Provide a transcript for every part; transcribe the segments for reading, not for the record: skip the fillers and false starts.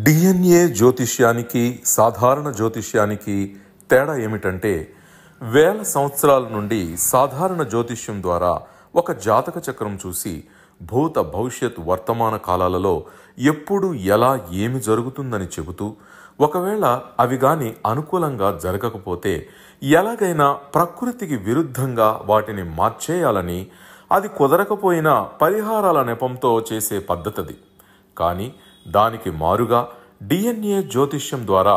DNA జ్యోతిష్యానికి సాధారణ జ్యోతిష్యానికి తేడా ఏమిటంటే, వేల సంవత్సరాల నుండి సాధారణ జ్యోతిష్యం ద్వారా ఒక జాతక చక్రం చూసి భూత భవిష్యత్ వర్తమాన కాలాలలో ఎప్పుడు ఎలా ఏమి జరుగుతుందని చెబుతూ, ఒకవేళ అవి గాని అనుకూలంగా జరగకపోతే ఎలాగైనా ప్రకృతికి విరుద్ధంగా వాటిని మార్చేయాలని, అది కుదరకపోయినా పరిహారాల నెపంతో చేసే పద్ధతిది. కానీ దానికి మారుగా డిఎన్ఏ జ్యోతిష్యం ద్వారా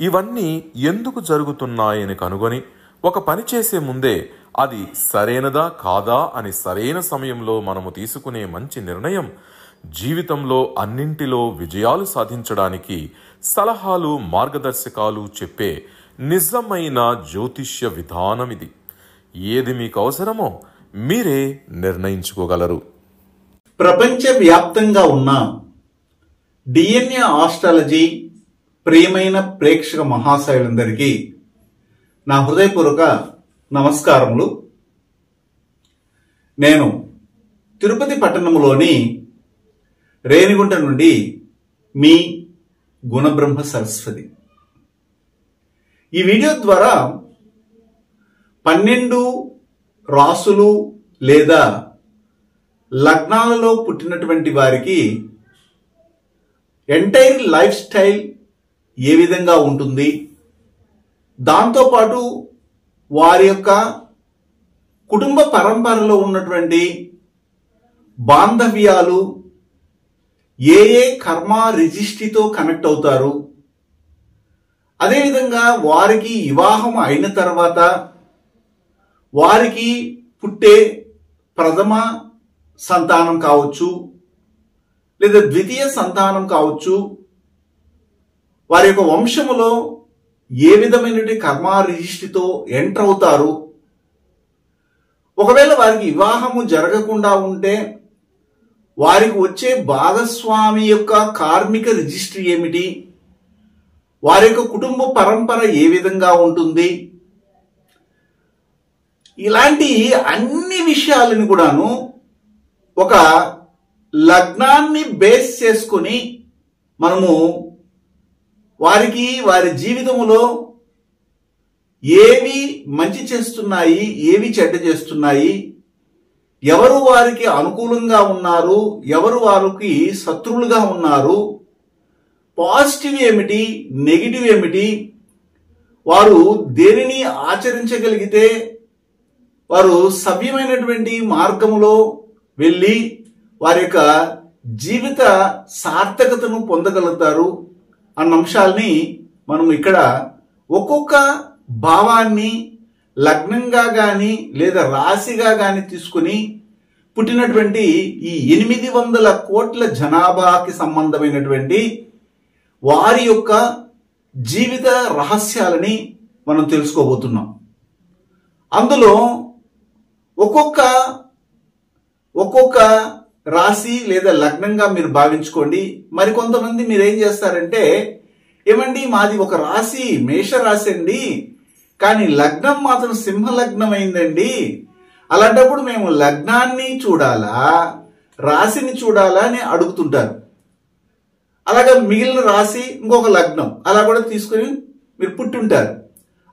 ఇవన్నీ ఎందుకు జరుగుతున్నాయని కనుగొని ఒక పని చేసే ముందే అది సరైనదా కాదా అని సరైన సమయంలో మనము తీసుకునే మంచి నిర్ణయం జీవితంలో అన్నింటిలో విజయాలు సాధించడానికి సలహాలు మార్గదర్శకాలు చెప్పే నిజమైన జ్యోతిష్య విధానం ఇది. ఏది మీకు అవసరమో మీరే నిర్ణయించుకోగలరు. ప్రపంచవ్యాప్తంగా ఉన్న డిఎన్ఏ ఆస్ట్రాలజీ ప్రియమైన ప్రేక్షక మహాశయులందరికీ నా హృదయపూర్వక నమస్కారములు. నేను తిరుపతి పట్టణంలోని రేణిగుంట నుండి మీ గుణబ్రహ్మ సరస్వతి. ఈ వీడియో ద్వారా 12 రాసులు లేదా లగ్నాలలో పుట్టినటువంటి వారికి ఎంటైర్ లైఫ్ స్టైల్ ఏ విధంగా ఉంటుంది, దాంతోపాటు వారి యొక్క కుటుంబ పరంపరలో ఉన్నటువంటి బాంధవ్యాలు ఏ ఏ కర్మ రిజిస్ట్రీతో కనెక్ట్ అవుతారు, అదేవిధంగా వారికి వివాహం అయిన తర్వాత వారికి పుట్టే ప్రథమ సంతానం కావచ్చు లేదా ద్వితీయ సంతానం కావచ్చు, వారి యొక్క వంశములో ఏ విధమైనటువంటి కర్మ రిజిస్ట్రీతో ఎంటర్ అవుతారు, ఒకవేళ వారికి వివాహము జరగకుండా ఉంటే వారికి వచ్చే భాగస్వామి యొక్క కార్మిక రిజిస్ట్రీ ఏమిటి, వారి యొక్క కుటుంబ పరంపర ఏ విధంగా ఉంటుంది, ఇలాంటి అన్ని విషయాలను కూడాను ఒక లగ్నాన్ని బేస్ చేసుకుని మనము వారికి వారి జీవితంలో ఏవి మంచి చేస్తున్నాయి, ఏవి చెడ్డ చేస్తున్నాయి, ఎవరు వారికి అనుకూలంగా ఉన్నారు, ఎవరు వారికి శత్రువులుగా ఉన్నారు, పాజిటివ్ ఏమిటి, నెగిటివ్ ఏమిటి, వారు దేనిని ఆచరించగలిగితే వారు సవ్యమైనటువంటి మార్గంలో వెళ్ళి వారి యొక్క జీవిత సార్థకతను పొందగలుగుతారు అన్న అంశాలని మనం ఇక్కడ ఒక్కొక్క భావాన్ని లగ్నంగా గాని లేదా రాశిగా గాని తీసుకుని పుట్టినటువంటి ఈ 800 కోట్ల జనాభాకి సంబంధమైనటువంటి వారి యొక్క జీవిత రహస్యాలని మనం తెలుసుకోబోతున్నాం. అందులో ఒక్కొక్క రాశి లేదా లగ్నంగా మీరు భావించుకోండి. మరికొంతమంది మీరేం చేస్తారంటే, ఏమండి మాది ఒక రాశి మేష రాశి అండి, కానీ లగ్నం మాత్రం సింహ లగ్నం అయిందండి, అలాంటప్పుడు మేము లగ్నాన్ని చూడాలా రాశిని చూడాలా అని అడుగుతుంటారు. అలాగే మిగిలిన రాశి ఇంకొక లగ్నం అలా కూడా తీసుకుని మీరు పుట్టుంటారు.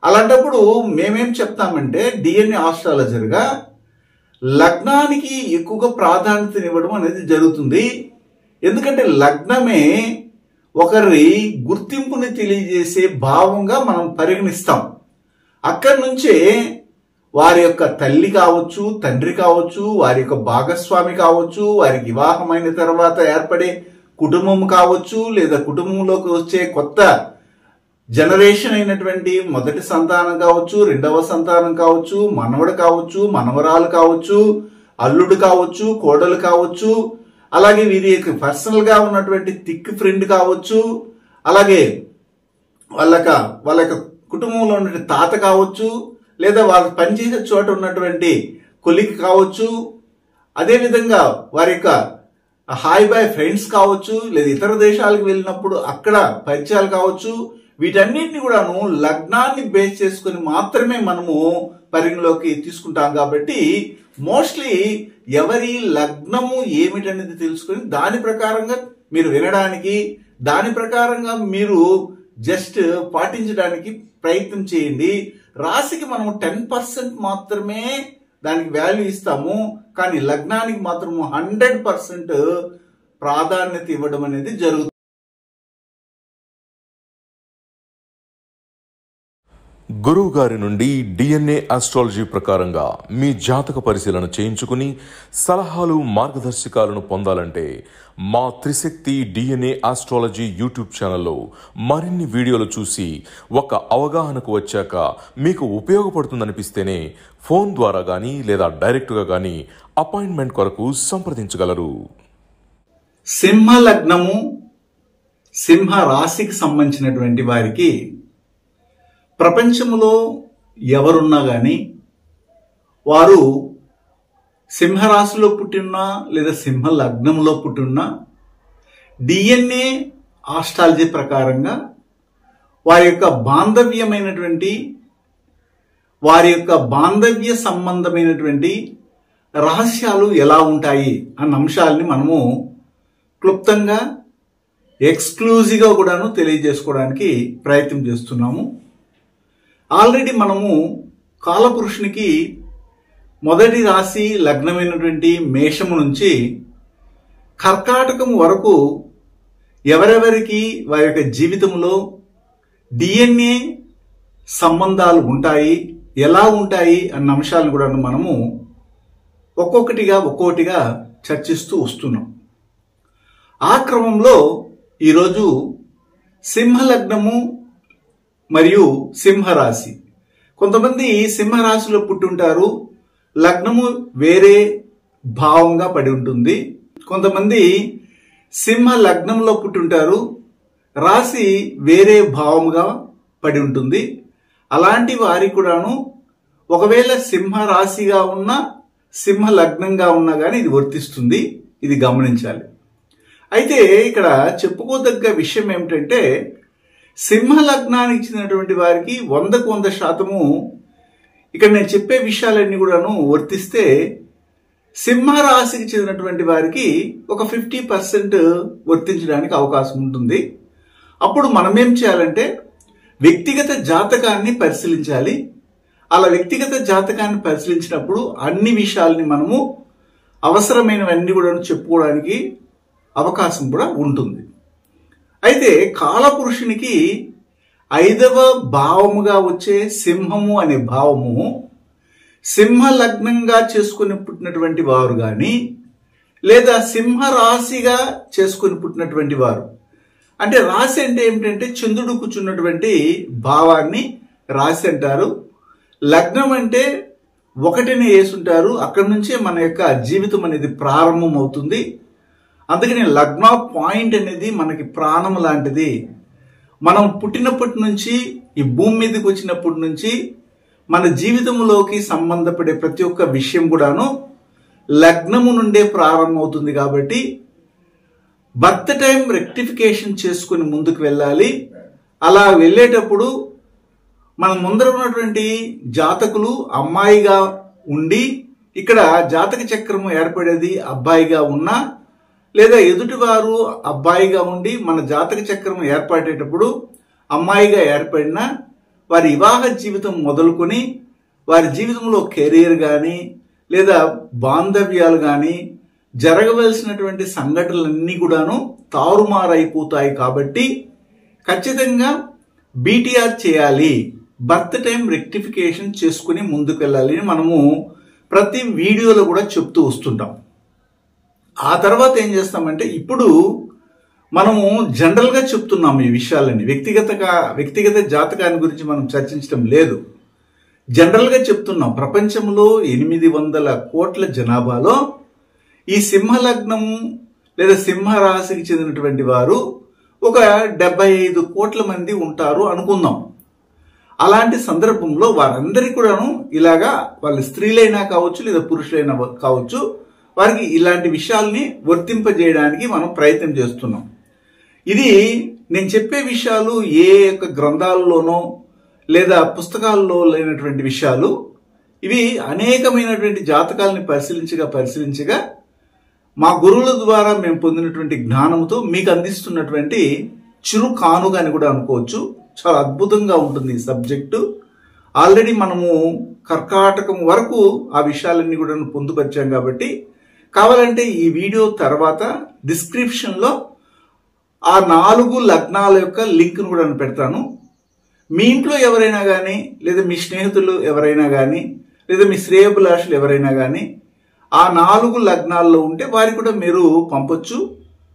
అలాంటప్పుడు మేమేం చెప్తామంటే డిఎన్ఏ ఆస్ట్రాలజర్గా లగ్నానికి ఎక్కువగా ప్రాధాన్యతనివ్వడం అనేది జరుగుతుంది. ఎందుకంటే లగ్నమే ఒకరి గుర్తింపుని తెలియజేసే భావంగా మనం పరిగణిస్తాం. అక్కడి నుంచే వారి యొక్క తల్లి కావచ్చు, తండ్రి కావచ్చు, వారి యొక్క భాగస్వామి కావచ్చు, వారికి వివాహమైన తర్వాత ఏర్పడే కుటుంబం కావచ్చు, లేదా కుటుంబంలోకి వచ్చే కొత్త జనరేషన్ అయినటువంటి మొదటి సంతానం కావచ్చు, రెండవ సంతానం కావచ్చు, మనవడు కావచ్చు, మనవరాలు కావచ్చు, అల్లుడు కావచ్చు, కోడలు కావచ్చు, అలాగే వీరి యొక్క పర్సనల్ గా ఉన్నటువంటి థిక్ ఫ్రెండ్ కావచ్చు, అలాగే వాళ్ళ యొక్క కుటుంబంలో ఉన్నటువంటి తాత కావచ్చు, లేదా వాళ్ళు పనిచేసే చోట ఉన్నటువంటి కొలిక్ కావచ్చు, అదేవిధంగా వారి యొక్క హాయ్ బాయ్ ఫ్రెండ్స్ కావచ్చు, లేదా ఇతర దేశాలకు వెళ్ళినప్పుడు అక్కడ పరిచయాలు కావచ్చు, వీటన్నిటిని కూడాను లగ్నాన్ని బేస్ చేసుకుని మాత్రమే మనము పరిగణలోకి తీసుకుంటాం. కాబట్టి మోస్ట్లీ ఎవరి లగ్నము ఏమిటనేది తెలుసుకుని దాని ప్రకారంగా మీరు వినడానికి దాని ప్రకారంగా మీరు జస్ట్ పాటించడానికి ప్రయత్నం చేయండి. రాశికి మనం 10% మాత్రమే దానికి వాల్యూ ఇస్తాము, కానీ లగ్నానికి మాత్రము 100% ప్రాధాన్యత ఇవ్వడం అనేది జరుగుతుంది. గురువు గారి నుండి DNA ఆస్ట్రాలజీ ప్రకారంగా మీ జాతక పరిశీలన చేయించుకుని సలహాలు మార్గదర్శకాలను పొందాలంటే మా త్రిశక్తి DNA ఆస్ట్రాలజీ యూట్యూబ్ ఛానల్లో మరిన్ని వీడియోలు చూసి ఒక అవగాహనకు వచ్చాక మీకు ఉపయోగపడుతుందనిపిస్తేనే ఫోన్ ద్వారా కానీ లేదా డైరెక్ట్గా కానీ అపాయింట్మెంట్ కొరకు సంప్రదించగలరు. సింహ లగ్నము, సింహ రాశికి సంబంధించినటువంటి వారికి ప్రపంచంలో ఎవరున్నా కానీ వారు సింహరాశిలో పుట్టినా లేదా సింహ లగ్నంలో పుట్టినా DNA ఆస్ట్రాలజీ ప్రకారంగా వారి యొక్క బాంధవ్య సంబంధమైనటువంటి రహస్యాలు ఎలా ఉంటాయి అన్న అంశాలని మనము క్లుప్తంగా ఎక్స్క్లూజివ్గా కూడాను తెలియజేసుకోవడానికి ప్రయత్నం చేస్తున్నాము. ఆల్రెడీ మనము కాలపురుషునికి మొదటి రాశి లగ్నమైనటువంటి మేషము నుంచి కర్కాటకం వరకు ఎవరెవరికి వారి యొక్క జీవితంలో DNA సంబంధాలు ఉంటాయి, ఎలా ఉంటాయి అన్న అంశాలను కూడా మనము ఒక్కొక్కటిగా చర్చిస్తూ వస్తున్నాం. ఆ క్రమంలో ఈరోజు సింహ లగ్నము మరియు సింహరాశి, కొంతమంది సింహరాశిలో పుట్టుంటారు, లగ్నము వేరే భావంగా పడి ఉంటుంది. కొంతమంది సింహ లగ్నంలో పుట్టుంటారు, రాశి వేరే భావంగా పడి ఉంటుంది. అలాంటి వారికి కూడాను ఒకవేళ సింహ రాశిగా ఉన్నా సింహ లగ్నంగా ఉన్నా కానీ ఇది వర్తిస్తుంది, ఇది గమనించాలి. అయితే ఇక్కడ చెప్పుకోదగ్గ విషయం ఏమిటంటే సింహ లగ్నానికి చెందినటువంటి వారికి 100% ఇక్కడ నేను చెప్పే విషయాలన్నీ కూడాను వర్తిస్తే సింహ రాశికి చెందినటువంటి వారికి ఒక 50% వర్తించడానికి అవకాశం ఉంటుంది. అప్పుడు మనం ఏం చేయాలంటే వ్యక్తిగత జాతకాన్ని పరిశీలించాలి. అలా వ్యక్తిగత జాతకాన్ని పరిశీలించినప్పుడు అన్ని విషయాల్ని మనము అవసరమైనవన్నీ కూడా చెప్పుకోవడానికి అవకాశం కూడా ఉంటుంది. అయితే కాలపురుషునికి 5వ భావముగా వచ్చే సింహము అనే భావము సింహ లగ్నంగా చేసుకుని పుట్టినటువంటి వారు కానీ లేదా సింహ రాశిగా చేసుకుని పుట్టినటువంటి వారు, అంటే రాశి అంటే ఏమిటంటే చంద్రుడు కూర్చున్నటువంటి భావాన్ని రాశి అంటారు. లగ్నం అంటే 1ని వేసుంటారు, అక్కడి నుంచే మన యొక్క జీవితం అనేది ప్రారంభం అవుతుంది. అందుకని లగ్న పాయింట్ అనేది మనకి ప్రాణం లాంటిది. మనం పుట్టినప్పటి నుంచి ఈ భూమి మీదకి వచ్చినప్పటి నుంచి మన జీవితంలోకి సంబంధపడే ప్రతి ఒక్క విషయం కూడాను లగ్నము నుండే ప్రారంభం అవుతుంది. కాబట్టి బర్త్ టైం రెక్టిఫికేషన్ చేసుకుని ముందుకు వెళ్ళాలి. అలా వెళ్ళేటప్పుడు మన ముందర ఉన్నటువంటి జాతకులు అమ్మాయిగా ఉండి ఇక్కడ జాతక చక్రము ఏర్పడేది అబ్బాయిగా ఉన్నా లేదా ఎదుటివారు అబ్బాయిగా ఉండి మన జాతక చక్రం ఏర్పడేటప్పుడు అమ్మాయిగా ఏర్పడిన వారి వివాహ జీవితం మొదలుకొని వారి జీవితంలో కెరీర్ కానీ లేదా బాంధవ్యాలు కానీ జరగవలసినటువంటి సంఘటనలన్నీ కూడాను తారుమారైపోతాయి. కాబట్టి ఖచ్చితంగా BTR చేయాలి, బర్త్ టైం రెక్టిఫికేషన్ చేసుకుని ముందుకు వెళ్ళాలి అని మనము ప్రతి వీడియోలో కూడా చెప్తూ వస్తుంటాం. ఆ తర్వాత ఏం చేస్తామంటే ఇప్పుడు మనము జనరల్గా చెప్తున్నాం ఈ విషయాలని, వ్యక్తిగత జాతకాన్ని గురించి మనం చర్చించడం లేదు. జనరల్గా చెప్తున్నాం. ప్రపంచంలో 800 కోట్ల జనాభాలో ఈ సింహ లగ్నము లేదా సింహ రాశికి చెందినటువంటి వారు ఒక 75 కోట్ల మంది ఉంటారు అనుకుందాం. అలాంటి సందర్భంలో వారందరికీ కూడాను ఇలాగా వాళ్ళ స్త్రీలైనా కావచ్చు లేదా పురుషులైనా కావచ్చు వారికి ఇలాంటి విషయాల్ని వర్తింపజేయడానికి మనం ప్రయత్నం చేస్తున్నాం. ఇది నేను చెప్పే విషయాలు ఏ యొక్క గ్రంథాల్లోనో లేదా పుస్తకాల్లో లేనటువంటి విషయాలు. ఇవి అనేకమైనటువంటి జాతకాలని పరిశీలించగా మా గురువుల ద్వారా మేము పొందినటువంటి జ్ఞానంతో మీకు అందిస్తున్నటువంటి చిరు కానుగా అని కూడా అనుకోవచ్చు. చాలా అద్భుతంగా ఉంటుంది ఈ సబ్జెక్టు. ఆల్రెడీ మనము కర్కాటకం వరకు ఆ విషయాలన్నీ కూడా పొందుపరిచాం కాబట్టి కావాలంటే ఈ వీడియో తర్వాత డిస్క్రిప్షన్లో ఆ 4 లగ్నాల యొక్క లింక్ను కూడా పెడతాను. మీ ఇంట్లో ఎవరైనా కానీ, లేదా మీ స్నేహితులు ఎవరైనా కానీ, లేదా మీ శ్రేయోభిలాషులు ఎవరైనా కానీ ఆ 4 లగ్నాల్లో ఉంటే వారికి కూడా మీరు పంపొచ్చు,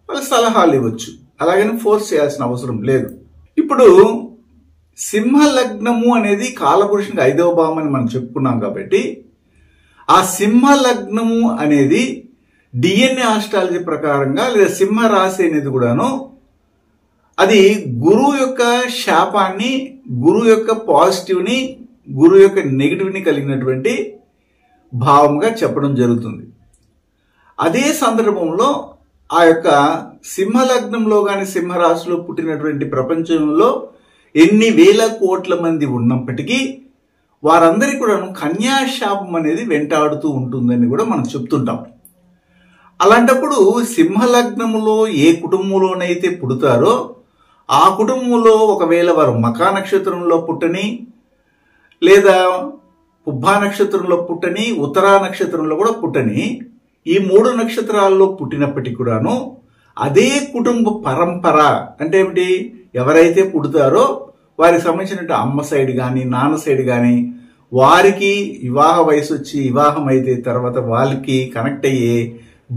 వాళ్ళ సలహాలు ఇవ్వచ్చు. అలాగని ఫోర్స్ చేయాల్సిన అవసరం లేదు. ఇప్పుడు సింహ లగ్నము అనేది కాలపురుషునికి 5వ భావం అని మనం చెప్పుకున్నాం కాబట్టి ఆ సింహ లగ్నము అనేది డిఎన్ఏ ఆస్ట్రాలజీ ప్రకారంగా లేదా సింహ రాశి అనేది కూడాను అది గురువు యొక్క శాపాన్ని, గురువు యొక్క పాజిటివ్ని, గురువు యొక్క నెగిటివ్ని కలిగినటువంటి భావంగా చెప్పడం జరుగుతుంది. అదే సందర్భంలో ఆ యొక్క సింహలగ్నంలో కానీ సింహరాశిలో పుట్టినటువంటి ప్రపంచంలో ఎన్ని వేల కోట్ల మంది ఉన్నప్పటికీ వారందరికీ కూడా కన్యాశాపం అనేది వెంటాడుతూ ఉంటుందని కూడా మనం చెప్తుంటాం. అలాంటప్పుడు సింహలగ్నములో ఏ కుటుంబంలోనైతే పుడతారో ఆ కుటుంబంలో ఒకవేళ వారు మకా నక్షత్రంలో పుట్టని, లేదా పుబ్బా నక్షత్రంలో పుట్టని, ఉత్తరా నక్షత్రంలో కూడా పుట్టని, ఈ 3 నక్షత్రాల్లో పుట్టినప్పటికీ కూడాను అదే కుటుంబ పరంపర అంటే ఏమిటి, ఎవరైతే పుడతారో వారికి సంబంధించిన అమ్మ సైడ్ కానీ నాన్న సైడ్ కానీ వారికి వివాహ వయసు వచ్చి వివాహం అయితే తర్వాత వాళ్ళకి కనెక్ట్ అయ్యే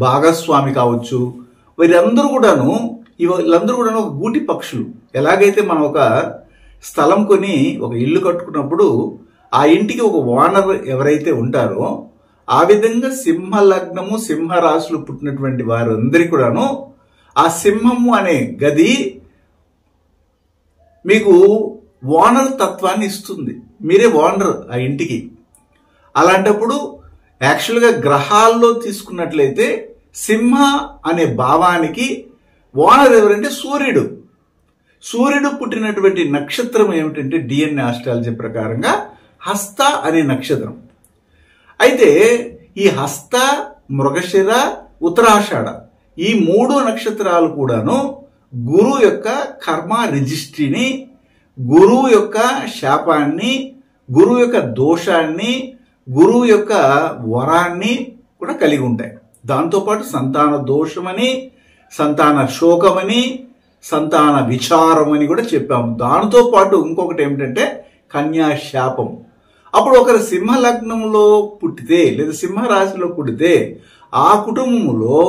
భాగస్వామి కావచ్చు, వీరందరూ కూడాను ఒక గూటి పక్షులు. ఎలాగైతే మనం ఒక స్థలం కొని ఒక ఇల్లు కట్టుకున్నప్పుడు ఆ ఇంటికి ఒక ఓనర్ ఎవరైతే ఉంటారో ఆ విధంగా సింహ లగ్నము సింహ రాశులు పుట్టినటువంటి వారందరికీ కూడాను ఆ సింహము అనే గది మీకు ఓనర్ తత్వాన్ని ఇస్తుంది. మీరే ఓనర్ ఆ ఇంటికి. అలాంటప్పుడు యాక్చువల్గా గ్రహాల్లో తీసుకున్నట్లయితే సింహ అనే భావానికి ఓనర్ ఎవరంటే సూర్యుడు. సూర్యుడు పుట్టినటువంటి నక్షత్రం ఏమిటంటే డిఎన్ఏ ఆస్ట్రాలజీ ప్రకారంగా హస్త అనే నక్షత్రం. అయితే ఈ హస్త, మృగశిర, ఉత్తరాషాఢ ఈ 3 నక్షత్రాలు కూడాను గురువు యొక్క కర్మ రిజిస్ట్రీని, గురువు యొక్క శాపాన్ని, గురువు యొక్క దోషాన్ని, గురువు యొక్క వరాన్ని కూడా కలిగి ఉంటాయి. దాంతోపాటు సంతాన దోషమని, సంతాన శోకమని, సంతాన విచారం అని కూడా చెప్పాము. దానితో పాటు ఇంకొకటి ఏమిటంటే కన్యాశాపం. అప్పుడు ఒకరు సింహ లగ్నంలో పుట్టితే లేదా సింహ రాశిలో పుట్టితే ఆ కుటుంబంలో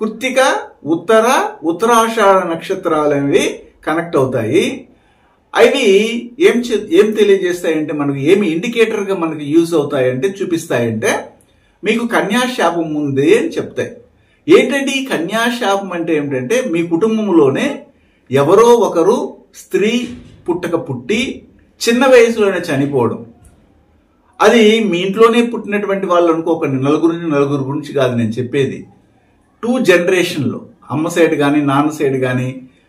కృత్తిక, ఉత్తరాషాఢ నక్షత్రాలు అనేవి కనెక్ట్ అవుతాయి. అవి ఏం తెలియజేస్తాయంటే మనకు ఏమి ఇండికేటర్గా మనకు యూజ్ అవుతాయంటే చూపిస్తాయంటే మీకు కన్యాశాపం ఉంది అని చెప్తాయి. ఏంటంటే ఈ కన్యాశాపం అంటే ఏమిటంటే మీ కుటుంబంలోనే ఎవరో ఒకరు స్త్రీ పుట్టి చిన్న వయసులోనే చనిపోవడం. అది మీ ఇంట్లోనే పుట్టినటువంటి వాళ్ళు అనుకోకండి, నలుగురు గురించి కాదు నేను చెప్పేది. 2 జనరేషన్లో అమ్మ సైడ్ కానీ నాన్న సైడ్ కానీ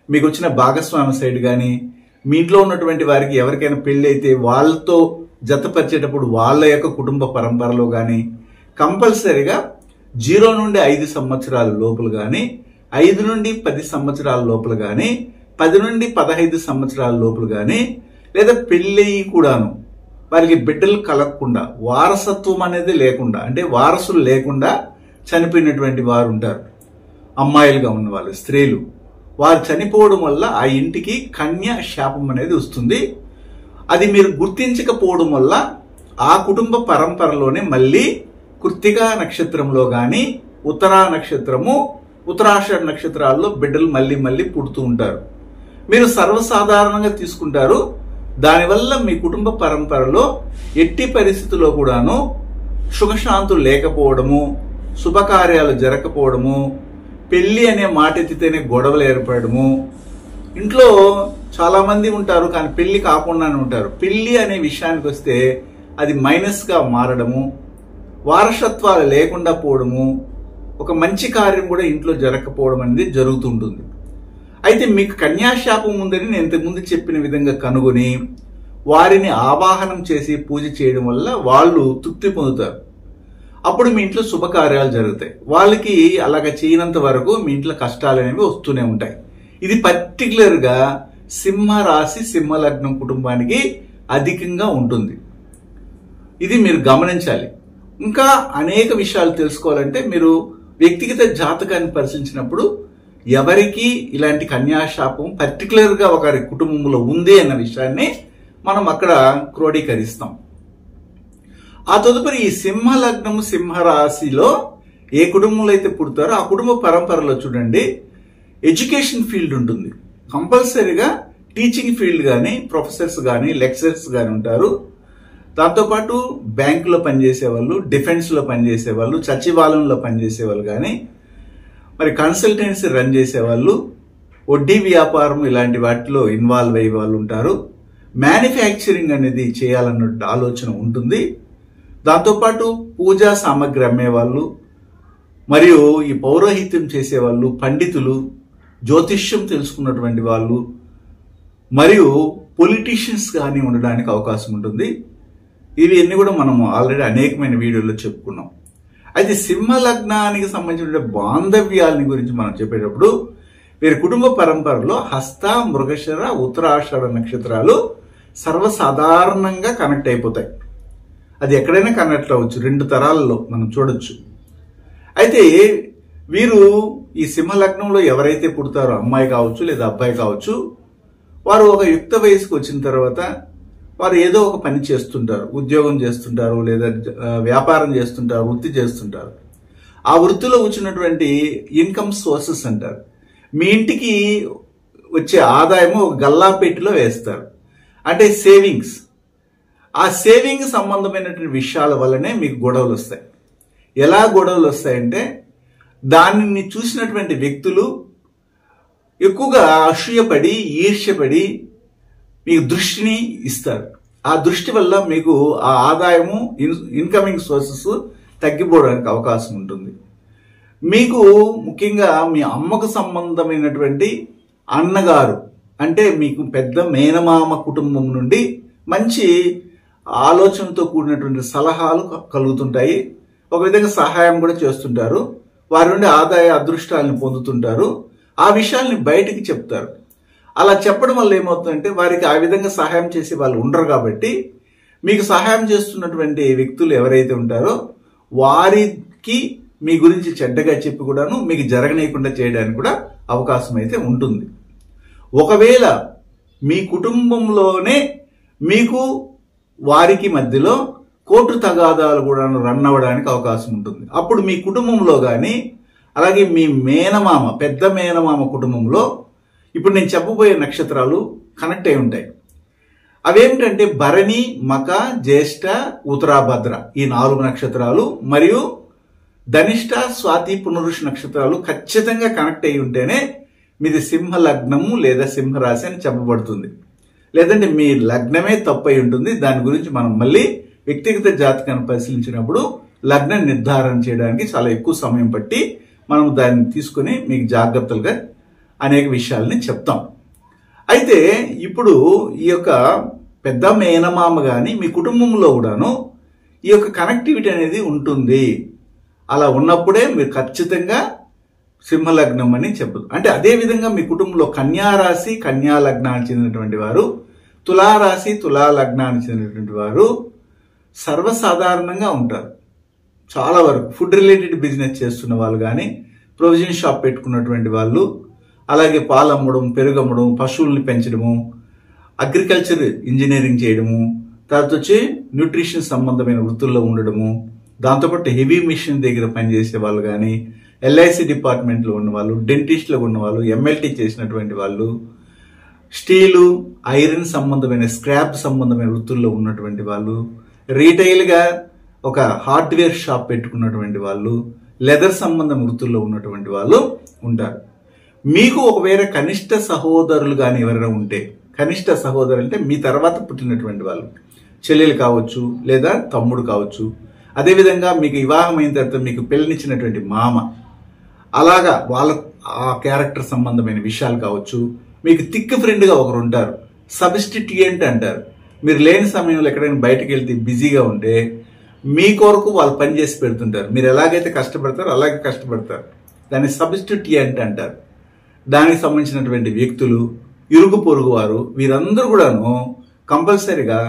మీకు వచ్చిన భాగస్వామి సైడ్ కానీ మీ ఇంట్లో ఉన్నటువంటి వారికి ఎవరికైనా పెళ్లి అయితే వాళ్ళతో జతపరిచేటప్పుడు వాళ్ళ యొక్క కుటుంబ పరంపరలో కానీ కంపల్సరీగా 0 నుండి 5 సంవత్సరాల లోపల కానీ, 5 నుండి 10 సంవత్సరాల లోపల కానీ, 10 నుండి 15 సంవత్సరాల లోపల కానీ, లేదా పెళ్ళి కూడాను వారికి బిడ్డలు కలగకుండా వారసత్వం అనేది లేకుండా అంటే వారసులు లేకుండా చనిపోయినటువంటి వారు ఉంటారు. అమ్మాయిలుగా ఉన్న వాళ్ళు, స్త్రీలు, వారు చనిపోవడం వల్ల ఆ ఇంటికి కన్య శాపం అనేది వస్తుంది. అది మీరు గుర్తించకపోవడం వల్ల ఆ కుటుంబ పరంపరలోనే మళ్ళీ కృత్తికా నక్షత్రంలో కానీ, ఉత్తరా నక్షత్రము, ఉత్తరాషాఢ నక్షత్రాల్లో బిడ్డలు మళ్ళీ పుడుతూ ఉంటారు. మీరు సర్వసాధారణంగా తీసుకుంటారు. దానివల్ల మీ కుటుంబ పరంపరలో ఎట్టి పరిస్థితుల్లో కూడాను సుఖశాంతులు లేకపోవడము, శుభకార్యాలు జరగకపోవడము, పెళ్లి అనే మాట ఎత్తితేనే గొడవలు ఏర్పడము. ఇంట్లో చాలా మంది ఉంటారు కానీ పెళ్లి కాకుండానే ఉంటారు. పెళ్లి అనే విషయానికి వస్తే అది మైనస్గా మారడము, వారసత్వాలు లేకుండా పోవడము, ఒక మంచి కార్యం కూడా ఇంట్లో జరగకపోవడం అనేది జరుగుతుంటుంది. అయితే మీకు కన్యాశాపం ఉందని నేను ఇంతకుముందు చెప్పిన విధంగా కనుగొని వారిని ఆవాహనం చేసి పూజ చేయడం వల్ల వాళ్ళు తృప్తి పొందుతారు. అప్పుడు మీ ఇంట్లో శుభకార్యాలు జరుగుతాయి. వాళ్ళకి అలాగ చేయనంత వరకు మీ ఇంట్లో కష్టాలు అనేవి వస్తూనే ఉంటాయి. ఇది పర్టికులర్ గా సింహ రాశి సింహ లగ్నం కుటుంబానికి అధికంగా ఉంటుంది. ఇది మీరు గమనించాలి. ఇంకా అనేక విషయాలు తెలుసుకోవాలంటే మీరు వ్యక్తిగత జాతకాన్ని పరిశీలించినప్పుడు ఎవరికి ఇలాంటి కన్యాశాపం పర్టికులర్ గా ఒకరి కుటుంబంలో ఉంది అన్న విషయాన్ని మనం అక్కడ క్రోడీకరిస్తాం. ఆ తదుపరి ఈ సింహ లగ్నం సింహ రాశిలో ఏ కుటుంబంలో అయితే పుడతారో ఆ కుటుంబ పరంపరలో చూడండి ఎడ్యుకేషన్ ఫీల్డ్ ఉంటుంది. కంపల్సరీగా టీచింగ్ ఫీల్డ్ కానీ ప్రొఫెసర్స్ కానీ లెక్చరర్స్ కానీ ఉంటారు. దాంతోపాటు బ్యాంకులో పనిచేసే వాళ్ళు, డిఫెన్స్ లో పనిచేసే వాళ్ళు, సచివాలయంలో పనిచేసే వాళ్ళు కానీ, మరి కన్సల్టెన్సీ రన్ చేసే వాళ్ళు, వడ్డీ వ్యాపారం ఇలాంటి వాటిలో ఇన్వాల్వ్ అయ్యే వాళ్ళు ఉంటారు. మ్యానుఫ్యాక్చరింగ్ అనేది చేయాలన్న ఆలోచన ఉంటుంది. దాంతోపాటు పూజా సామాగ్రి అమ్మేవాళ్ళు, మరియు ఈ పౌరోహిత్యం చేసేవాళ్ళు, పండితులు, జ్యోతిష్యం తెలుసుకున్నటువంటి వాళ్ళు, మరియు పొలిటీషియన్స్ కానీ ఉండడానికి అవకాశం ఉంటుంది. ఇవి అన్ని కూడా మనం ఆల్రెడీ అనేకమైన వీడియోల్లో చెప్పుకున్నాం. అయితే సింహ లగ్నానికి సంబంధించిన బాంధవ్యాలని గురించి మనం చెప్పేటప్పుడు వీరి కుటుంబ పరంపరలో హస్త, మృగశిర, ఉత్తరాషాఢ నక్షత్రాలు సర్వసాధారణంగా కనెక్ట్ అయిపోతాయి. అది ఎక్కడైనా కనెక్ట్ అవ్వచ్చు, 2 తరాలలో మనం చూడొచ్చు. అయితే వీరు ఈ సింహ లగ్నంలో ఎవరైతే పుడతారో అమ్మాయి కావచ్చు లేదా అబ్బాయి కావచ్చు, వారు ఒక యుక్త వయసుకు వచ్చిన తర్వాత వారు ఏదో ఒక పని చేస్తుంటారు, ఉద్యోగం చేస్తుంటారు, లేదా వ్యాపారం చేస్తుంటారు, వృత్తి చేస్తుంటారు. ఆ వృత్తిలో వచ్చినటువంటి ఇన్కమ్ సోర్సెస్ అంటారు. మీ ఇంటికి వచ్చే ఆదాయము ఒక గల్లాపెట్టిలో వేస్తారు, అంటే సేవింగ్స్. ఆ సేవింగ్ సంబంధమైనటువంటి విషయాల వల్లనే మీకు గొడవలు వస్తాయి. ఎలా గొడవలు వస్తాయంటే దానిని చూసినటువంటి వ్యక్తులు ఎక్కువగా అసూయపడి, ఈర్ష్యపడి మీకు దృష్టిని ఇస్తారు. ఆ దృష్టి వల్ల మీకు ఆ ఆదాయము, ఇన్కమింగ్ సోర్సెస్ తగ్గిపోవడానికి అవకాశం ఉంటుంది. మీకు ముఖ్యంగా మీ అమ్మకు సంబంధమైనటువంటి అన్నగారు, అంటే మీకు పెద్ద మేనమామ కుటుంబం నుండి మంచి ఆలోచనతో కూడినటువంటి సలహాలు కలుగుతుంటాయి. ఒక విధంగా సహాయం కూడా చేస్తుంటారు. వారి నుండి ఆదాయ అదృష్టాలను పొందుతుంటారు. ఆ విషయాల్ని బయటికి చెప్తారు. అలా చెప్పడం వల్ల ఏమవుతుందంటే వారికి ఆ విధంగా సహాయం చేసే వాళ్ళు ఉండరు. కాబట్టి మీకు సహాయం చేస్తున్నటువంటి వ్యక్తులు ఎవరైతే ఉంటారో వారికి మీ గురించి చెడ్డగా చెప్పి కూడాను మీకు జరగనీయకుండా చేయడానికి కూడా అవకాశం అయితే ఉంటుంది. ఒకవేళ మీ కుటుంబంలోనే మీకు వారికి మధ్యలో కోర్టు తగాదాలు కూడా రన్ అవ్వడానికి అవకాశం ఉంటుంది. అప్పుడు మీ కుటుంబంలో కానీ, అలాగే మీ మేనమామ, పెద్ద మేనమామ కుటుంబంలో ఇప్పుడు నేను చెప్పబోయే నక్షత్రాలు కనెక్ట్ అయి ఉంటాయి. అవేమిటంటే భరణి, మక, జ్యేష్ఠ, ఉత్తరాభద్ర ఈ 4 నక్షత్రాలు, మరియు ధనిష్ట, స్వాతి, పునరుష నక్షత్రాలు ఖచ్చితంగా కనెక్ట్ అయి ఉంటేనే మీది సింహ లగ్నము లేదా సింహరాశి అని చెప్పబడుతుంది. లేదంటే మీ లగ్నమే తప్పు అయి ఉంటుంది. దాని గురించి మనం మళ్ళీ వ్యక్తిగత జాతకాన్ని పరిశీలించినప్పుడు లగ్నం నిర్ధారణ చేయడానికి చాలా ఎక్కువ సమయం పట్టి మనం దాన్ని తీసుకుని మీకు జాగ్రత్తలుగా అనేక విషయాలని చెప్తాం. అయితే ఇప్పుడు ఈ యొక్క పెద్ద మేనమామ గాని మీ కుటుంబంలో కూడాను ఈ యొక్క కనెక్టివిటీ అనేది ఉంటుంది. అలా ఉన్నప్పుడే మీరు ఖచ్చితంగా సింహలగ్నం అని చెప్పదు. అంటే అదే విధంగా మీ కుటుంబంలో కన్యారాశి, కన్యా లగ్నానికి చెందినటువంటి వారు, తులారాశి, తులా లగ్నానికి చెందినటువంటి వారు సర్వసాధారణంగా ఉంటారు. చాలా వరకు ఫుడ్ రిలేటెడ్ బిజినెస్ చేస్తున్న వాళ్ళు కానీ, ప్రొవిజన్ షాప్ పెట్టుకున్నటువంటి వాళ్ళు, అలాగే పాలు అమ్మడం, పెరుగు అమ్మడం, పశువుల్ని పెంచడము, అగ్రికల్చర్ ఇంజనీరింగ్ చేయడము, తర్వాత వచ్చి న్యూట్రిషన్ సంబంధమైన వృత్తుల్లో ఉండడము, దాంతోపాటు హెవీ మిషన్ దగ్గర పనిచేసే వాళ్ళు కానీ, ఎల్ఐసి డిపార్ట్మెంట్లో ఉన్న వాళ్ళు, డెంటిస్ట్లో ఉన్న వాళ్ళు, ఎంఎల్టీ చేసినటువంటి వాళ్ళు, స్టీలు, ఐరన్ సంబంధమైన స్క్రాప్ సంబంధమైన వృత్తుల్లో ఉన్నటువంటి వాళ్ళు, రీటైల్గా ఒక హార్డ్వేర్ షాప్ పెట్టుకున్నటువంటి వాళ్ళు, లెదర్ సంబంధం వృత్తుల్లో ఉన్నటువంటి వాళ్ళు ఉంటారు. మీకు ఒకవేళ కనిష్ట సహోదరులు కానీ ఎవరైనా ఉంటే, కనిష్ట సహోదరులు అంటే మీ తర్వాత పుట్టినటువంటి వాళ్ళు, చెల్లెలు కావచ్చు లేదా తమ్ముడు కావచ్చు, అదేవిధంగా మీకు వివాహం అయిన తర్వాత మీకు పెళ్ళనిచ్చినటువంటి మామ, అలాగా వాళ్ళ ఆ క్యారెక్టర్ సంబంధమైన విషయాలు కావచ్చు. మీకు థిక్ ఫ్రెండ్గా ఒకరు ఉంటారు, సబ్స్టిట్యూయెంట్ అంటారు. మీరు లేని సమయంలో ఎక్కడైనా బయటకు వెళ్తే బిజీగా ఉంటే మీ కొరకు వాళ్ళు పనిచేసి పెడుతుంటారు. మీరు ఎలాగైతే కష్టపడతారో అలాగే కష్టపడతారు. దాన్ని సబ్స్టిట్యూయెంట్ అంటారు. దానికి సంబంధించినటువంటి వ్యక్తులు, ఇరుగు పొరుగు వారు, వీరందరూ కూడాను కంపల్సరిగా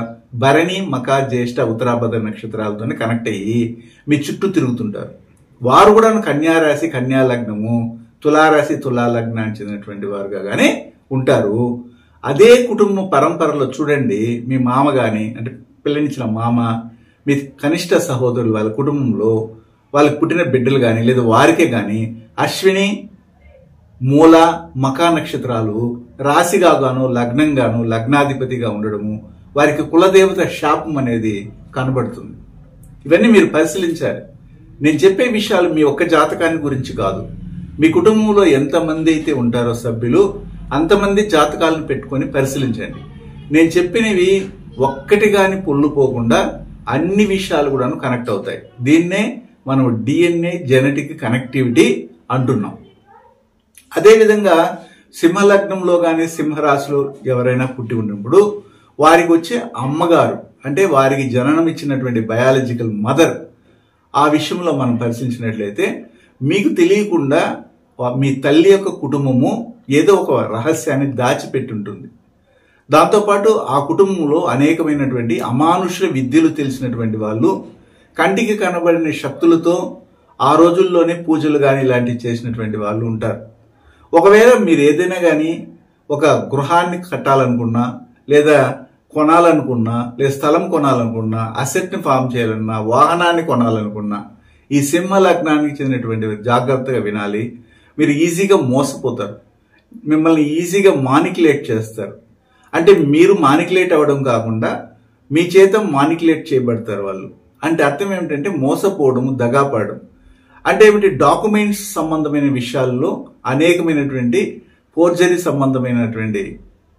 భరణి, మక, జ్యేష్ఠ, ఉత్తరాభద్ర నక్షత్రాలతోనే కనెక్ట్ అయ్యి మీ చుట్టూ తిరుగుతుంటారు. వారు కూడా కన్యారాశి, కన్యా లగ్నము, తులారాశి, తులా లగ్నానికి చెందినటువంటి వారుగా గానే ఉంటారు. అదే కుటుంబం పరంపరలో చూడండి, మీ మామ గాని, అంటే పిల్లనిచ్చిన మామ, మీ కనిష్ట సహోదరులు వాళ్ళ కుటుంబంలో వాళ్ళకి పుట్టిన బిడ్డలు కానీ లేదా వారికే కానీ అశ్విని, మూల, మకా నక్షత్రాలు రాశిగా గాను, లగ్నంగాను, లగ్నాధిపతిగా ఉండడము, వారికి కులదేవత శాపం అనేది కనబడుతుంది. ఇవన్నీ మీరు పరిశీలించాలి. నేను చెప్పే విషయాలు మీ ఒక్క జాతకాన్ని గురించి కాదు. మీ కుటుంబంలో ఎంతమంది అయితే ఉంటారో సభ్యులు, అంతమంది జాతకాలను పెట్టుకొని పరిశీలించండి. నేను చెప్పినవి ఒక్కటి గాని పొల్లు పోకుండా అన్ని విషయాలు కూడా కనెక్ట్ అవుతాయి. దీన్నే మనం డిఎన్ఏ జెనెటిక్ కనెక్టివిటీ అంటున్నాం. అదేవిధంగా సింహలగ్నంలో కానీ సింహరాశిలో ఎవరైనా పుట్టి ఉన్నప్పుడు వారికి వచ్చే అమ్మగారు, అంటే వారికి జననం ఇచ్చినటువంటి బయాలజికల్ మదర్, ఆ విషయంలో మనం పరిశీలించినట్లయితే మీకు తెలియకుండా మీ తల్లి యొక్క కుటుంబము ఏదో ఒక రహస్యాన్ని దాచిపెట్టి ఉంటుంది. దాంతోపాటు ఆ కుటుంబంలో అనేకమైనటువంటి అమానుష విద్యలు తెలిసినటువంటి వాళ్ళు, కంటికి కనబడిన శక్తులతో ఆ రోజుల్లోనే పూజలు కానీ ఇలాంటివి చేసినటువంటి వాళ్ళు ఉంటారు. ఒకవేళ మీరు ఏదైనా కానీ ఒక గృహాన్ని కట్టాలనుకున్నా, లేదా కొనాలనుకున్నా, లేదా స్థలం కొనాలనుకున్నా, అసెట్ని ఫామ్ చేయాలన్నా, వాహనాన్ని కొనాలనుకున్నా, ఈ సింహ లగ్నానికి చెందినటువంటి జాగ్రత్తగా వినాలి. మీరు ఈజీగా మోసపోతారు. మిమ్మల్ని ఈజీగా మానిక్యులేట్ చేస్తారు. అంటే మీరు మానిక్యులేట్ అవ్వడం కాకుండా మీ చేత మానిక్యులేట్ చేయబడతారు వాళ్ళు. అంటే అర్థం ఏమిటంటే మోసపోవడము, దగాపడడం. అంటే ఏమిటి, డాక్యుమెంట్స్ సంబంధమైన విషయాల్లో అనేకమైనటువంటి ఫోర్జరీ సంబంధమైనటువంటి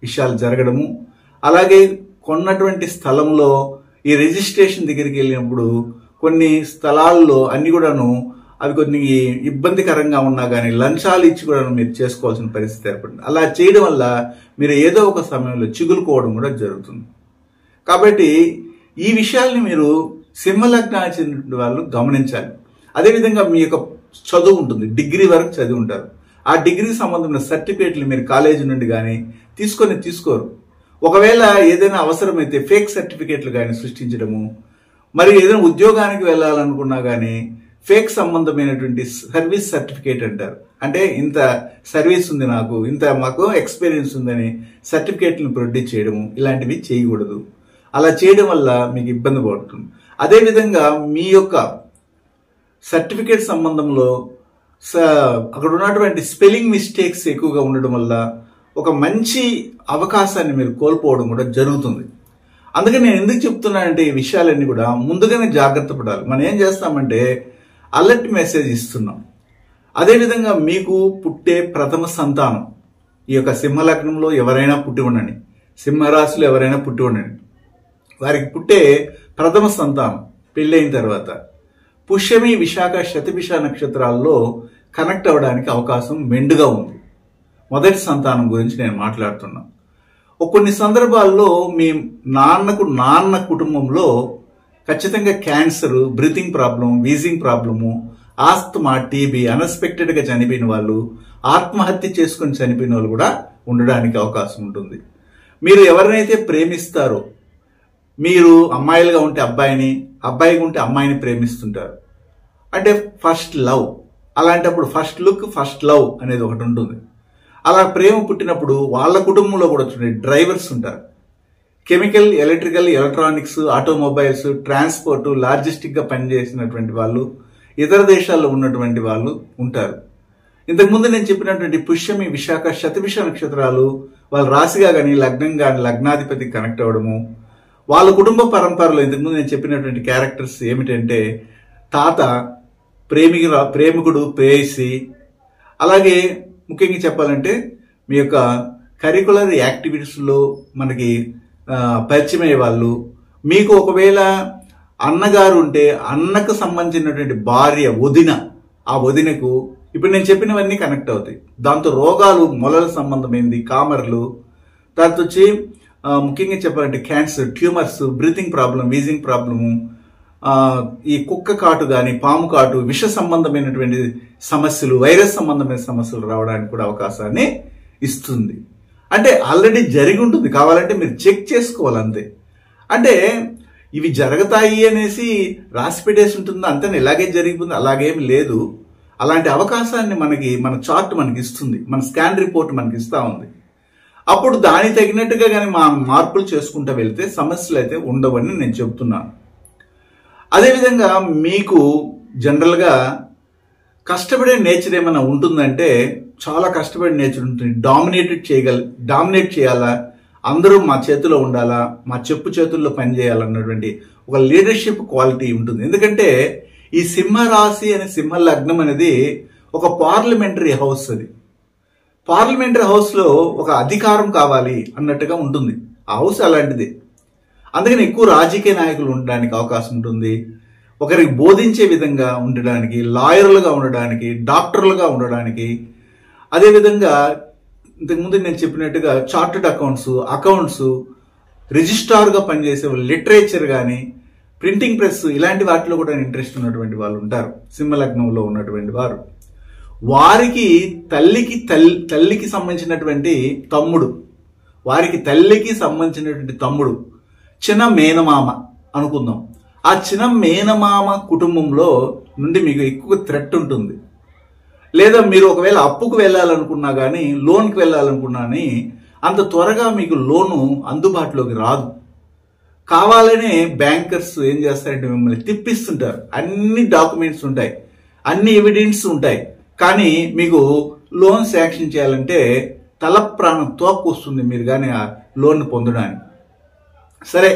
విషయాలు జరగడము, అలాగే కొన్నటువంటి స్థలంలో ఈ రిజిస్ట్రేషన్ దగ్గరికి వెళ్ళినప్పుడు కొన్ని స్థలాల్లో అన్ని కూడాను అవి కొన్ని ఇబ్బందికరంగా ఉన్నా కానీ లంచాలు ఇచ్చి కూడా మీరు చేసుకోవాల్సిన పరిస్థితి ఏర్పడింది. అలా చేయడం వల్ల మీరు ఏదో ఒక సమయంలో చిగులుకోవడం కూడా జరుగుతుంది. కాబట్టి ఈ విషయాల్ని మీరు సింహలగ్నానికి చెందిన వాళ్ళు గమనించాలి. అదేవిధంగా మీ యొక్క చదువు ఉంటుంది, డిగ్రీ వరకు చదివి ఉంటారు. ఆ డిగ్రీకి సంబంధించిన సర్టిఫికేట్లు మీరు కాలేజీ నుండి కానీ తీసుకోరు. ఒకవేళ ఏదైనా అవసరమైతే ఫేక్ సర్టిఫికేట్లు కానీ సృష్టించడము, మరి ఏదైనా ఉద్యోగానికి వెళ్ళాలనుకున్నా కానీ ఫేక్ సంబంధమైనటువంటి సర్వీస్ సర్టిఫికేట్ అంటారు. అంటే ఇంత సర్వీస్ ఉంది నాకు, ఇంత మాకు ఎక్స్పీరియన్స్ ఉందని సర్టిఫికేట్లను ప్రొడ్యూస్ చేయడము, ఇలాంటివి చేయకూడదు. అలా చేయడం వల్ల మీకు ఇబ్బంది పడుతుంది. అదేవిధంగా మీ యొక్క సర్టిఫికేట్ సంబంధంలో అక్కడ ఉన్నటువంటి స్పెల్లింగ్ మిస్టేక్స్ ఎక్కువగా ఉండడం వల్ల ఒక మంచి అవకాశాన్ని మీరు కోల్పోవడం కూడా జరుగుతుంది. అందుకని నేను ఎందుకు చెప్తున్నానంటే ఈ విషయాలన్నీ కూడా ముందుగానే జాగ్రత్త పడాలి. మనం ఏం చేస్తామంటే అలర్ట్ మెసేజ్ ఇస్తున్నాం. అదేవిధంగా మీకు పుట్టే ప్రథమ సంతానం, ఈ యొక్క సింహలగ్నంలో ఎవరైనా పుట్టి ఉండండి, సింహరాశిలో ఎవరైనా పుట్టి ఉండండి, వారికి పుట్టే ప్రథమ సంతానం పెళ్ళైన తర్వాత పుష్యమి, విశాఖ, శతభిష నక్షత్రాల్లో కనెక్ట్ అవ్వడానికి అవకాశం మెండుగా ఉంది. మొదటి సంతానం గురించి నేను మాట్లాడుతున్నా. కొన్ని సందర్భాల్లో మీ నాన్న కుటుంబంలో ఖచ్చితంగా cancer, breathing problem, wheezing problem, asthma, TB, unexpected గా చనిపోయిన వాళ్ళు, ఆత్మహత్య చేసుకుని చనిపోయిన వాళ్ళు కూడా ఉండడానికి అవకాశం ఉంటుంది. మీరు ఎవరినైతే ప్రేమిస్తారో, మీరు అమ్మాయిలుగా ఉంటే అబ్బాయిని, అబ్బాయిగా ఉంటే అమ్మాయిని ప్రేమిస్తుంటారు. అంటే ఫస్ట్ లవ్. అలాంటప్పుడు ఫస్ట్ లుక్, ఫస్ట్ లవ్ అనేది ఒకటి ఉంటుంది. అలా ప్రేమ పుట్టినప్పుడు వాళ్ళ కుటుంబంలో కూడా చూడండి, డ్రైవర్స్ ఉంటారు. Chemical, electrical, electronics, automobiles, transport, logistic గా పనిచేసినటువంటి వాళ్ళు, ఇతర దేశాల్లో ఉన్నటువంటి వాళ్ళు ఉంటారు. ఇంతకుముందు నేను చెప్పినటువంటి పుష్యమి, విశాఖ, శతభిష నక్షత్రాలు వాళ్ళ రాశిగా కానీ, లగ్నం కానీ, లగ్నాధిపతి కనెక్ట్ అవ్వడము, వాళ్ళ కుటుంబ పరంపరలో ఇంతకుముందు నేను చెప్పినటువంటి క్యారెక్టర్స్ ఏమిటంటే తాత, ప్రేమికుడు, ప్రేయసి, అలాగే ముఖ్యంగా చెప్పాలంటే మీ యొక్క కరికులర్ యాక్టివిటీస్లో మనకి పరిచయం అయ్యే వాళ్ళు, మీకు ఒకవేళ అన్నగారు ఉంటే అన్నకు సంబంధించినటువంటి భార్య, వదిన, ఆ వదినకు ఇప్పుడు నేను చెప్పినవన్నీ కనెక్ట్ అవుతాయి. దాంతో రోగాలు, మొలల సంబంధమైనది, కామర్లు, దాంతో వచ్చి ముఖ్యంగా చెప్పాలంటే cancer, tumours, breathing problem, wheezing problem, ఈ కుక్క కాటు కానీ పాము కాటు విష సంబంధమైనటువంటి సమస్యలు, వైరస్ సంబంధమైన సమస్యలు రావడానికి కూడా అవకాశాన్ని ఇస్తుంది. అంటే ఆల్రెడీ జరిగి ఉంటుంది, కావాలంటే మీరు చెక్ చేసుకోవాలంతే. అంటే ఇవి జరుగుతాయి అనేసి రాసి పెట్టేసి ఉంటుంది, అంతే ఇలాగే జరిగిపోతుంది, అలాగేమి లేదు. అలాంటి అవకాశాన్ని మన చార్ట్ మనకి ఇస్తుంది, మన స్కాన్ రిపోర్ట్ మనకి ఇస్తా ఉంది. అప్పుడు దానికి తగినట్టుగా కానీ మార్పులు చేసుకుంటూ వెళ్తే సమస్యలు అయితే ఉండవని నేను చెప్తున్నాను. అదేవిధంగా మీకు జనరల్గా కష్టపడే నేచర్ ఏమైనా ఉంటుందంటే చాలా కష్టపడే నేచర్ ఉంటుంది. డామినేట్ చేయాలా, అందరూ మా చేతిలో ఉండాలా, మా చెప్పు చేతుల్లో పనిచేయాలన్నటువంటి ఒక లీడర్షిప్ క్వాలిటీ ఉంటుంది. ఎందుకంటే ఈ సింహరాశి అనే సింహ లగ్నం అనేది ఒక పార్లమెంటరీ హౌస్. అది పార్లమెంటరీ హౌస్లో ఒక అధికారం కావాలి అన్నట్టుగా ఉంటుంది. ఆ హౌస్ అలాంటిది. అందుకని ఎక్కువ రాజకీయ నాయకులు ఉండడానికి అవకాశం ఉంటుంది, ఒకరికి బోధించే విధంగా ఉండడానికి, లాయర్లుగా ఉండడానికి, డాక్టర్లుగా ఉండడానికి, అదేవిధంగా ఇంతకుముందు నేను చెప్పినట్టుగా చార్టెడ్ అకౌంట్స్, రిజిస్ట్రార్గా పనిచేసే లిటరేచర్ కానీ, ప్రింటింగ్ ప్రెస్ ఇలాంటి వాటిలో కూడా ఇంట్రెస్ట్ ఉన్నటువంటి వాళ్ళు ఉంటారు సింహలగ్నంలో ఉన్నటువంటి వారు. వారికి తల్లికి సంబంధించినటువంటి తమ్ముడు చిన్న మేనమామ అనుకుందాం. ఆ చిన్న మేనమామ కుటుంబంలో నుండి మీకు ఎక్కువ థ్రెట్ ఉంటుంది. లేదా మీరు ఒకవేళ అప్పుకు వెళ్ళాలనుకున్నా కానీ, లోన్కి వెళ్ళాలనుకున్నా కానీ అంత త్వరగా మీకు లోను అందుబాటులోకి రాదు. కావాలనే బ్యాంకర్స్ ఏం చేస్తారంటే మిమ్మల్ని తిప్పిస్తుంటారు. అన్ని డాక్యుమెంట్స్ ఉంటాయి, అన్ని ఎవిడెన్స్ ఉంటాయి, కానీ మీకు లోన్ శాంక్షన్ చేయాలంటే తల ప్రాణం తోక్కొస్తుంది మీరు కానీ ఆ లోన్ పొందడానికి. సరే,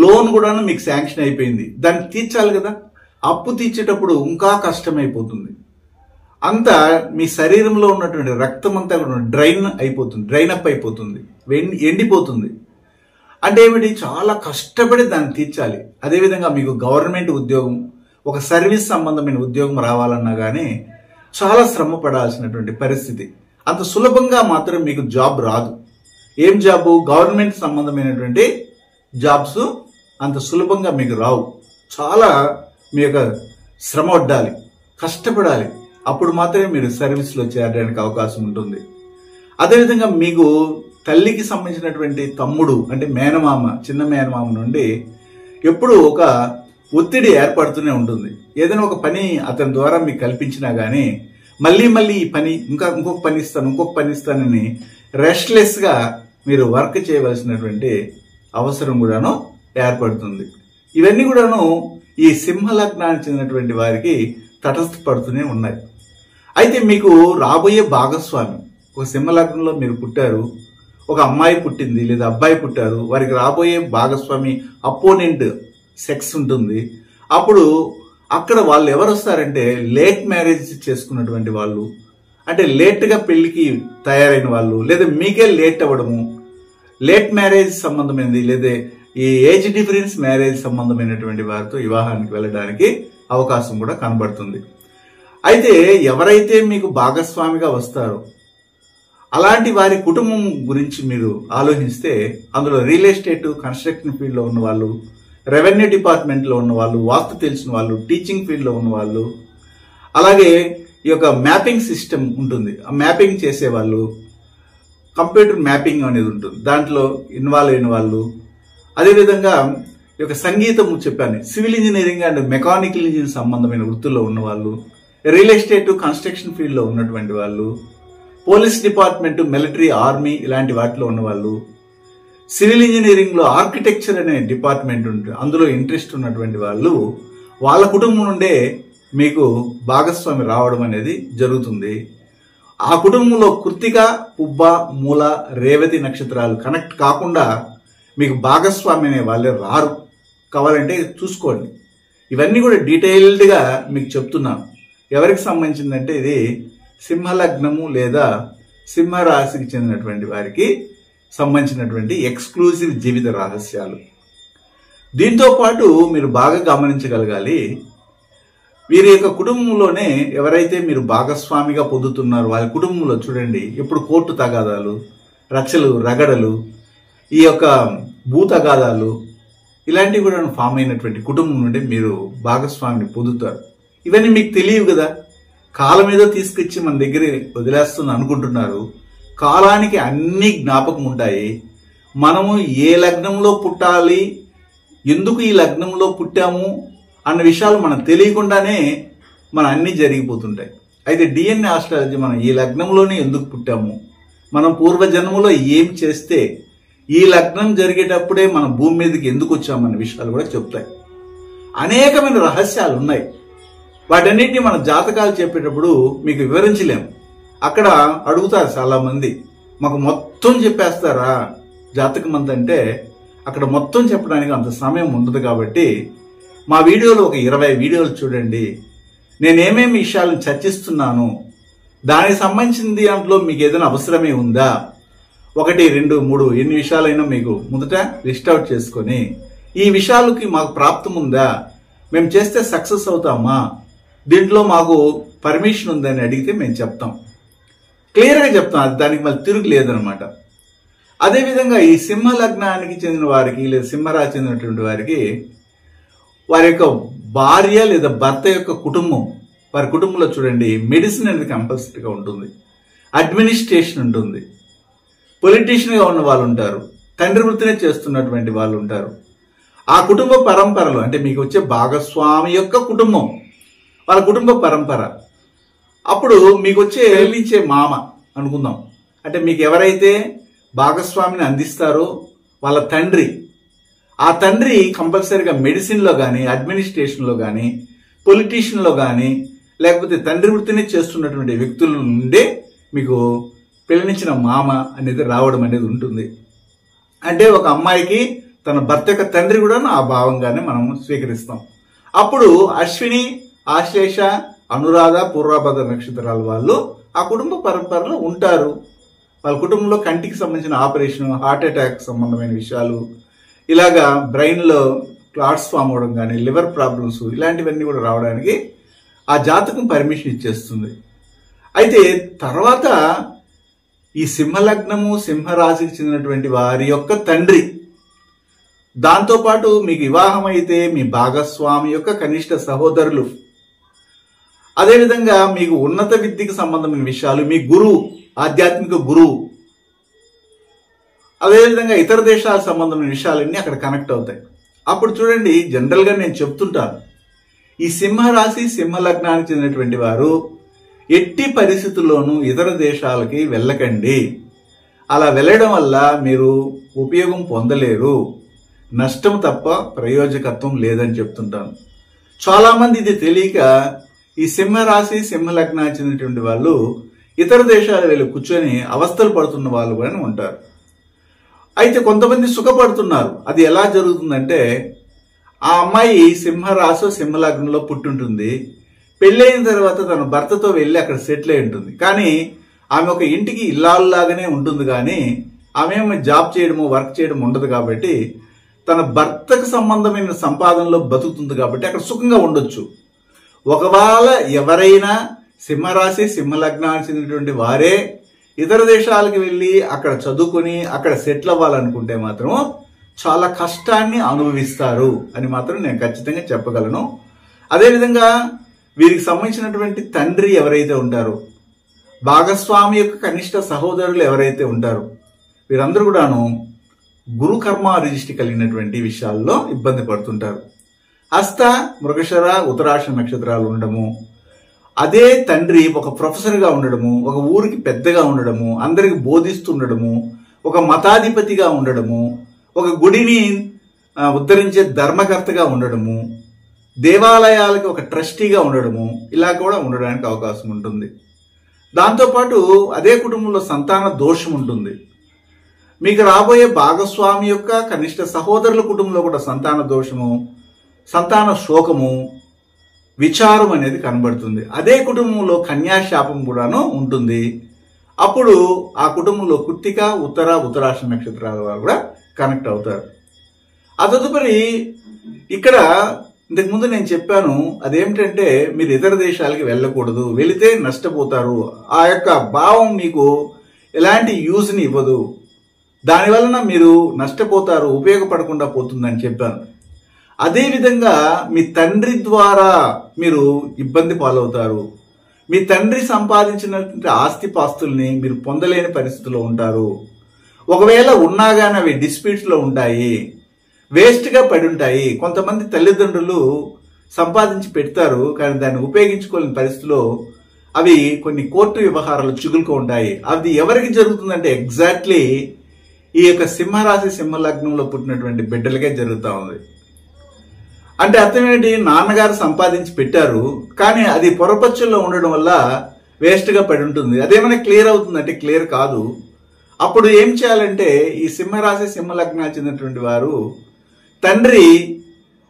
లోన్ కూడా మీకు శాంక్షన్ అయిపోయింది, దాన్ని తీర్చాలి కదా. అప్పు తీర్చేటప్పుడు ఇంకా కష్టమైపోతుంది. అంతా మీ శరీరంలో ఉన్నటువంటి రక్తం అంతా కూడా డ్రైన్ అప్ అయిపోతుంది, ఎండిపోతుంది. అంటే ఏమిటి, చాలా కష్టపడి దాన్ని తీర్చాలి. అదేవిధంగా మీకు గవర్నమెంట్ ఉద్యోగం, ఒక సర్వీస్ సంబంధమైన ఉద్యోగం రావాలన్నా కానీ చాలా శ్రమ పడాల్సినటువంటి పరిస్థితి. అంత సులభంగా మాత్రం మీకు జాబ్ రాదు. ఏం జాబు? గవర్నమెంట్ సంబంధమైనటువంటి జాబ్స్ అంత సులభంగా మీకు రావు. చాలా మీ యొక్క శ్రమ పడాలి, కష్టపడాలి. అప్పుడు మాత్రమే మీరు సర్వీస్లో చేరడానికి అవకాశం ఉంటుంది. అదేవిధంగా మీకు తల్లికి సంబంధించినటువంటి తమ్ముడు అంటే మేనమామ, చిన్న మేనమామ నుండి ఎప్పుడు ఒక ఒత్తిడి ఏర్పడుతూనే ఉంటుంది. ఏదైనా ఒక పని అతని ద్వారా మీకు కల్పించినా కానీ మళ్ళీ ఈ పని ఇంకొక పని ఇస్తానని రెస్ట్లెస్గా మీరు వర్క్ చేయవలసినటువంటి అవసరం కూడాను ఏర్పడుతుంది. ఇవన్నీ కూడాను ఈ సింహ లగ్నానికి చెందినటువంటి వారికి తటస్థపడుతూనే ఉన్నాయి. అయితే మీకు రాబోయే భాగస్వామి, ఒక సింహ లగ్నంలో మీరు పుట్టారు, ఒక అమ్మాయి పుట్టింది లేదా అబ్బాయి పుట్టారు, వారికి రాబోయే భాగస్వామి అపోనెంట్ సెక్స్ ఉంటుంది. అప్పుడు అక్కడ వాళ్ళు ఎవరు వస్తారంటే లేట్ మ్యారేజ్ చేసుకున్నటువంటి వాళ్ళు, అంటే లేట్గా పెళ్లికి తయారైన వాళ్ళు, లేదా మీకే లేట్ అవ్వడము, లేట్ మ్యారేజ్ సంబంధమైనది లేదా ఈ ఏజ్ డిఫరెన్స్ మ్యారేజ్ సంబంధమైనటువంటి వారితో వివాహానికి వెళ్ళడానికి అవకాశం కూడా కనబడుతుంది. అయితే ఎవరైతే మీకు భాగస్వామిగా వస్తారో అలాంటి వారి కుటుంబం గురించి మీరు ఆలోచిస్తే అందులో రియల్ ఎస్టేట్, కన్స్ట్రక్షన్ ఫీల్డ్లో ఉన్న వాళ్ళు, రెవెన్యూ డిపార్ట్మెంట్లో ఉన్న వాళ్ళు, వాస్తు తెలిసిన వాళ్ళు, టీచింగ్ ఫీల్డ్లో ఉన్న వాళ్ళు, అలాగే ఈ యొక్క మ్యాపింగ్ సిస్టమ్ ఉంటుంది, ఆ మ్యాపింగ్ చేసేవాళ్ళు, కంప్యూటర్ మ్యాపింగ్ అనేది ఉంటుంది, దాంట్లో ఇన్వాల్వ్ అయిన వాళ్ళు, అదేవిధంగా ఈ యొక్క సంగీతం చెప్పాను, civil engineering and mechanical engineering సంబంధమైన వృత్తుల్లో ఉన్నవాళ్ళు, రియల్ ఎస్టేట్, కన్స్ట్రక్షన్ ఫీల్డ్లో ఉన్నటువంటి వాళ్ళు, పోలీస్ డిపార్ట్మెంట్, మిలిటరీ, ఆర్మీ ఇలాంటి వాటిలో ఉన్నవాళ్ళు, సివిల్ ఇంజనీరింగ్లో ఆర్కిటెక్చర్ అనే డిపార్ట్మెంట్ ఉంటుంది, అందులో ఇంట్రెస్ట్ ఉన్నటువంటి వాళ్ళు, వాళ్ళ కుటుంబం నుండే మీకు భాగస్వామి రావడం అనేది జరుగుతుంది. ఆ కుటుంబంలో కృత్తిక, పుబ్బ, మూల, రేవతి నక్షత్రాలు కనెక్ట్ కాకుండా మీకు భాగస్వామి అనే వాళ్ళే రారు. కావాలంటే చూసుకోండి. ఇవన్నీ కూడా డీటెయిల్డ్గా మీకు చెప్తున్నాను. ఎవరికి సంబంధించిందంటే ఇది సింహలగ్నము లేదా సింహరాశికి చెందినటువంటి వారికి సంబంధించినటువంటి ఎక్స్క్లూజివ్ జీవిత రహస్యాలు. దీంతో పాటు మీరు బాగా గమనించగలగాలి, వీరి యొక్క కుటుంబంలోనే ఎవరైతే మీరు భాగస్వామిగా పొందుతున్నారో వాళ్ళ కుటుంబంలో చూడండి ఎప్పుడు కోర్టు తగాదాలు, రచ్చలు, రగడలు, ఈ యొక్క భూ తగాదాలు, ఇలాంటివి కూడా ఫామ్ అయినటువంటి కుటుంబం నుండి మీరు భాగస్వామిని పొందుతారు. ఇవన్నీ మీకు తెలియవు కదా, కాలం ఏదో తీసుకొచ్చి మన దగ్గర వదిలేస్తుంది అనుకుంటున్నారు. కాలానికి అన్ని జ్ఞాపకం ఉంటాయి. మనము ఏ లగ్నంలో పుట్టాలి, ఎందుకు ఈ లగ్నంలో పుట్టాము అన్న విషయాలు మనం తెలియకుండానే మన అన్ని జరిగిపోతుంటాయి. అయితే డిఎన్ఏ ఆస్ట్రాలజీ మనం ఈ లగ్నంలోనే ఎందుకు పుట్టాము, మనం పూర్వజన్మలో ఏం చేస్తే ఈ లగ్నం జరిగేటప్పుడే మనం భూమి మీదకి ఎందుకు వచ్చామన్న విషయాలు కూడా చెప్తాయి. అనేకమైన రహస్యాలు ఉన్నాయి. వాటన్నిటిని మన జాతకాలు చెప్పేటప్పుడు మీకు వివరించలేము. అక్కడ అడుగుతారు చాలా మంది, మాకు మొత్తం చెప్పేస్తారా జాతకం అంతంటే అక్కడ మొత్తం చెప్పడానికి అంత సమయం ఉండదు. కాబట్టి మా వీడియోలో ఒక 20 వీడియోలు చూడండి, నేనేమేమి విషయాలను చర్చిస్తున్నాను, దానికి సంబంధించింది దాంట్లో మీకు ఏదైనా అవసరమే ఉందా, 1, 2, 3 ఎన్ని విషయాలైనా మీకు మొదట లిస్ట్ అవుట్ చేసుకొని ఈ విషయాలకి మాకు ప్రాప్తం ఉందా, మేము చేస్తే సక్సెస్ అవుతామా, దీంట్లో మాకు పర్మిషన్ ఉందని అడిగితే మేము చెప్తాం, క్లియర్గా చెప్తాం. దానికి మళ్ళీ తిరుగు లేదనమాట. అదేవిధంగా ఈ సింహ లగ్నానికి చెందిన వారికి లేదా సింహరాశి చెందినటువంటి వారికి వారి యొక్క భార్య లేదా భర్త యొక్క కుటుంబం, వారి కుటుంబంలో చూడండి మెడిసిన్ అనేది కంపల్సరీగా ఉంటుంది, అడ్మినిస్ట్రేషన్ ఉంటుంది, పొలిటీషియన్గా ఉన్న వాళ్ళు ఉంటారు, తండ్రి వృత్తినే చేస్తున్నటువంటి వాళ్ళు ఉంటారు. ఆ కుటుంబ పరంపరలో అంటే మీకు వచ్చే భాగస్వామి యొక్క కుటుంబం, వాళ్ళ కుటుంబ పరంపర. అప్పుడు మీకు వచ్చే వెళ్ళించే మామ అనుకుందాం, అంటే మీకు ఎవరైతే భాగస్వామిని అందిస్తారో వాళ్ళ తండ్రి, ఆ తండ్రి కంపల్సరీగా మెడిసిన్లో కానీ అడ్మినిస్ట్రేషన్లో కానీ పొలిటీషియన్లో కానీ లేకపోతే తండ్రి వృత్తిని చేస్తున్నటువంటి వ్యక్తుల నుండే మీకు పెళ్ళించిన మామ అనేది రావడం అనేది ఉంటుంది. అంటే ఒక అమ్మాయికి తన భర్త యొక్క తండ్రి కూడా ఆ భావంగానే మనం స్వీకరిస్తాం. అప్పుడు అశ్విని, ఆశ్లేష, అనురాధ, పూర్వభద్ర నక్షత్రాల వాళ్ళు ఆ కుటుంబ పరంపరలో ఉంటారు. వాళ్ళ కుటుంబంలో కంటికి సంబంధించిన ఆపరేషన్, హార్ట్ అటాక్ సంబంధమైన విషయాలు, ఇలాగా బ్రెయిన్లో క్లాట్స్ ఫామ్ అవడం కానీ లివర్ ప్రాబ్లమ్స్ ఇలాంటివన్నీ కూడా రావడానికి ఆ జాతకం పర్మిషన్ ఇచ్చేస్తుంది. అయితే తర్వాత ఈ సింహలగ్నము సింహరాశికి చెందినటువంటి వారి యొక్క తండ్రి, దాంతోపాటు మీకు వివాహం అయితే మీ భాగస్వామి యొక్క కనిష్ట సహోదరులు, అదేవిధంగా మీకు ఉన్నత విద్యకు సంబంధమైన విషయాలు, మీ గురువు, ఆధ్యాత్మిక గురువు, అదేవిధంగా ఇతర దేశాల సంబంధమైన విషయాలన్నీ అక్కడ కనెక్ట్ అవుతాయి. అప్పుడు చూడండి, జనరల్గా నేను చెప్తుంటాను, ఈ సింహరాశి సింహలగ్నానికి చెందినటువంటి వారు ఎట్టి పరిస్థితుల్లోనూ ఇతర దేశాలకి వెళ్ళకండి. అలా వెళ్ళడం వల్ల మీరు ఉపయోగం పొందలేరు, నష్టం తప్ప ప్రయోజకత్వం లేదని చెప్తుంటాను. చాలా మంది ఇది తెలియక ఈ సింహరాశి సింహలగ్నానికి చెందినటువంటి వాళ్ళు ఇతర దేశాలు వెళ్ళి కూర్చొని అవస్థలు పడుతున్న వాళ్ళు కూడా ఉంటారు. అయితే కొంతమంది సుఖపడుతున్నారు. అది ఎలా జరుగుతుందంటే, ఆ అమ్మాయి సింహరాశి సింహలగ్నంలో పుట్టుంటుంది, పెళ్ళైన తర్వాత తన భర్తతో వెళ్ళి అక్కడ సెటిల్ అయి ఉంటుంది. కానీ ఆమె ఒక ఇంటికి ఇల్లాలులాగానే ఉంటుంది, కానీ ఆమె జాబ్ చేయడము వర్క్ చేయడం ఉండదు. కాబట్టి తన భర్తకు సంబంధమైన సంపాదనలో బతుకుతుంది, కాబట్టి అక్కడ సుఖంగా ఉండొచ్చు. ఒకవేళ ఎవరైనా సింహరాశి సింహలగ్నానికి చెందినటువంటి వారే ఇతర దేశాలకు వెళ్ళి అక్కడ చదువుకొని అక్కడ సెటిల్ అవ్వాలనుకుంటే మాత్రం చాలా కష్టాన్ని అనుభవిస్తారు అని మాత్రం నేను ఖచ్చితంగా చెప్పగలను. అదేవిధంగా వీరికి సంబంధించినటువంటి తండ్రి ఎవరైతే ఉంటారో, భాగస్వామి యొక్క కనిష్ట సహోదరులు ఎవరైతే ఉంటారో, వీరందరూ కూడాను గురు కర్మ రిజిస్ట్రీ కలిగినటువంటి విషయాల్లో ఇబ్బంది పడుతుంటారు. హస్త, మృగశిర, ఉత్తరాష నక్షత్రాలు ఉండడము, అదే తండ్రి ఒక ప్రొఫెసర్గా ఉండడము, ఒక ఊరికి పెద్దగా ఉండడము, అందరికి బోధిస్తుండడము, ఒక మతాధిపతిగా ఉండడము, ఒక గుడిని ఉద్ధరించే ధర్మకర్తగా ఉండడము, దేవాలయాలకు ఒక ట్రస్టీగా ఉండడము, ఇలా కూడా ఉండడానికి అవకాశం ఉంటుంది. దాంతోపాటు అదే కుటుంబంలో సంతాన దోషం ఉంటుంది. మీకు రాబోయే భాగస్వామి యొక్క కనిష్ట సహోదరుల కుటుంబంలో కూడా సంతాన దోషము, సంతాన శోకము, విచారం అనేది కనబడుతుంది. అదే కుటుంబంలో కన్యాశాపం కూడాను ఉంటుంది. అప్పుడు ఆ కుటుంబంలో కృత్తిక, ఉత్తర, ఉత్తరాష నక్షత్రాల వారు కూడా కనెక్ట్ అవుతారు. ఆ తదుపరి ఇక్కడ ఇంతకుముందు నేను చెప్పాను, అదేమిటంటే మీరు ఇతర దేశాలకి వెళ్ళకూడదు, వెళితే నష్టపోతారు, ఆ యొక్క భావం మీకు ఎలాంటి యూజ్ని ఇవ్వదు, దానివలన మీరు నష్టపోతారు, ఉపయోగపడకుండా పోతుందని చెప్పాను. అదేవిధంగా మీ తండ్రి ద్వారా మీరు ఇబ్బంది పాలవుతారు. మీ తండ్రి సంపాదించినటువంటి ఆస్తిపాస్తుల్ని మీరు పొందలేని పరిస్థితిలో ఉంటారు. ఒకవేళ ఉన్నా కానీ అవి డిస్ప్యూట్స్లో ఉంటాయి, వేస్ట్గా పడి ఉంటాయి. కొంతమంది తల్లిదండ్రులు సంపాదించి పెడతారు, కానీ దాన్ని ఉపయోగించుకోలేని పరిస్థితిలో అవి కొన్ని కోర్టు వ్యవహారాలు చిగులుకు ఉంటాయి. అది ఎవరికి జరుగుతుందంటే ఎగ్జాక్ట్లీ ఈ యొక్క సింహరాశి సింహలగ్నంలో పుట్టినటువంటి బిడ్డలకే జరుగుతూ ఉంది. అంటే అర్థం ఏంటి, నాన్నగారు సంపాదించి పెట్టారు, కానీ అది పొరపచ్చుల్లో ఉండడం వల్ల వేస్ట్గా పడి ఉంటుంది. అదేమైనా క్లియర్ అవుతుందంటే క్లియర్ కాదు. అప్పుడు ఏం చేయాలంటే ఈ సింహరాశి సింహలగ్నానికి చెందినటువంటి వారు తండ్రి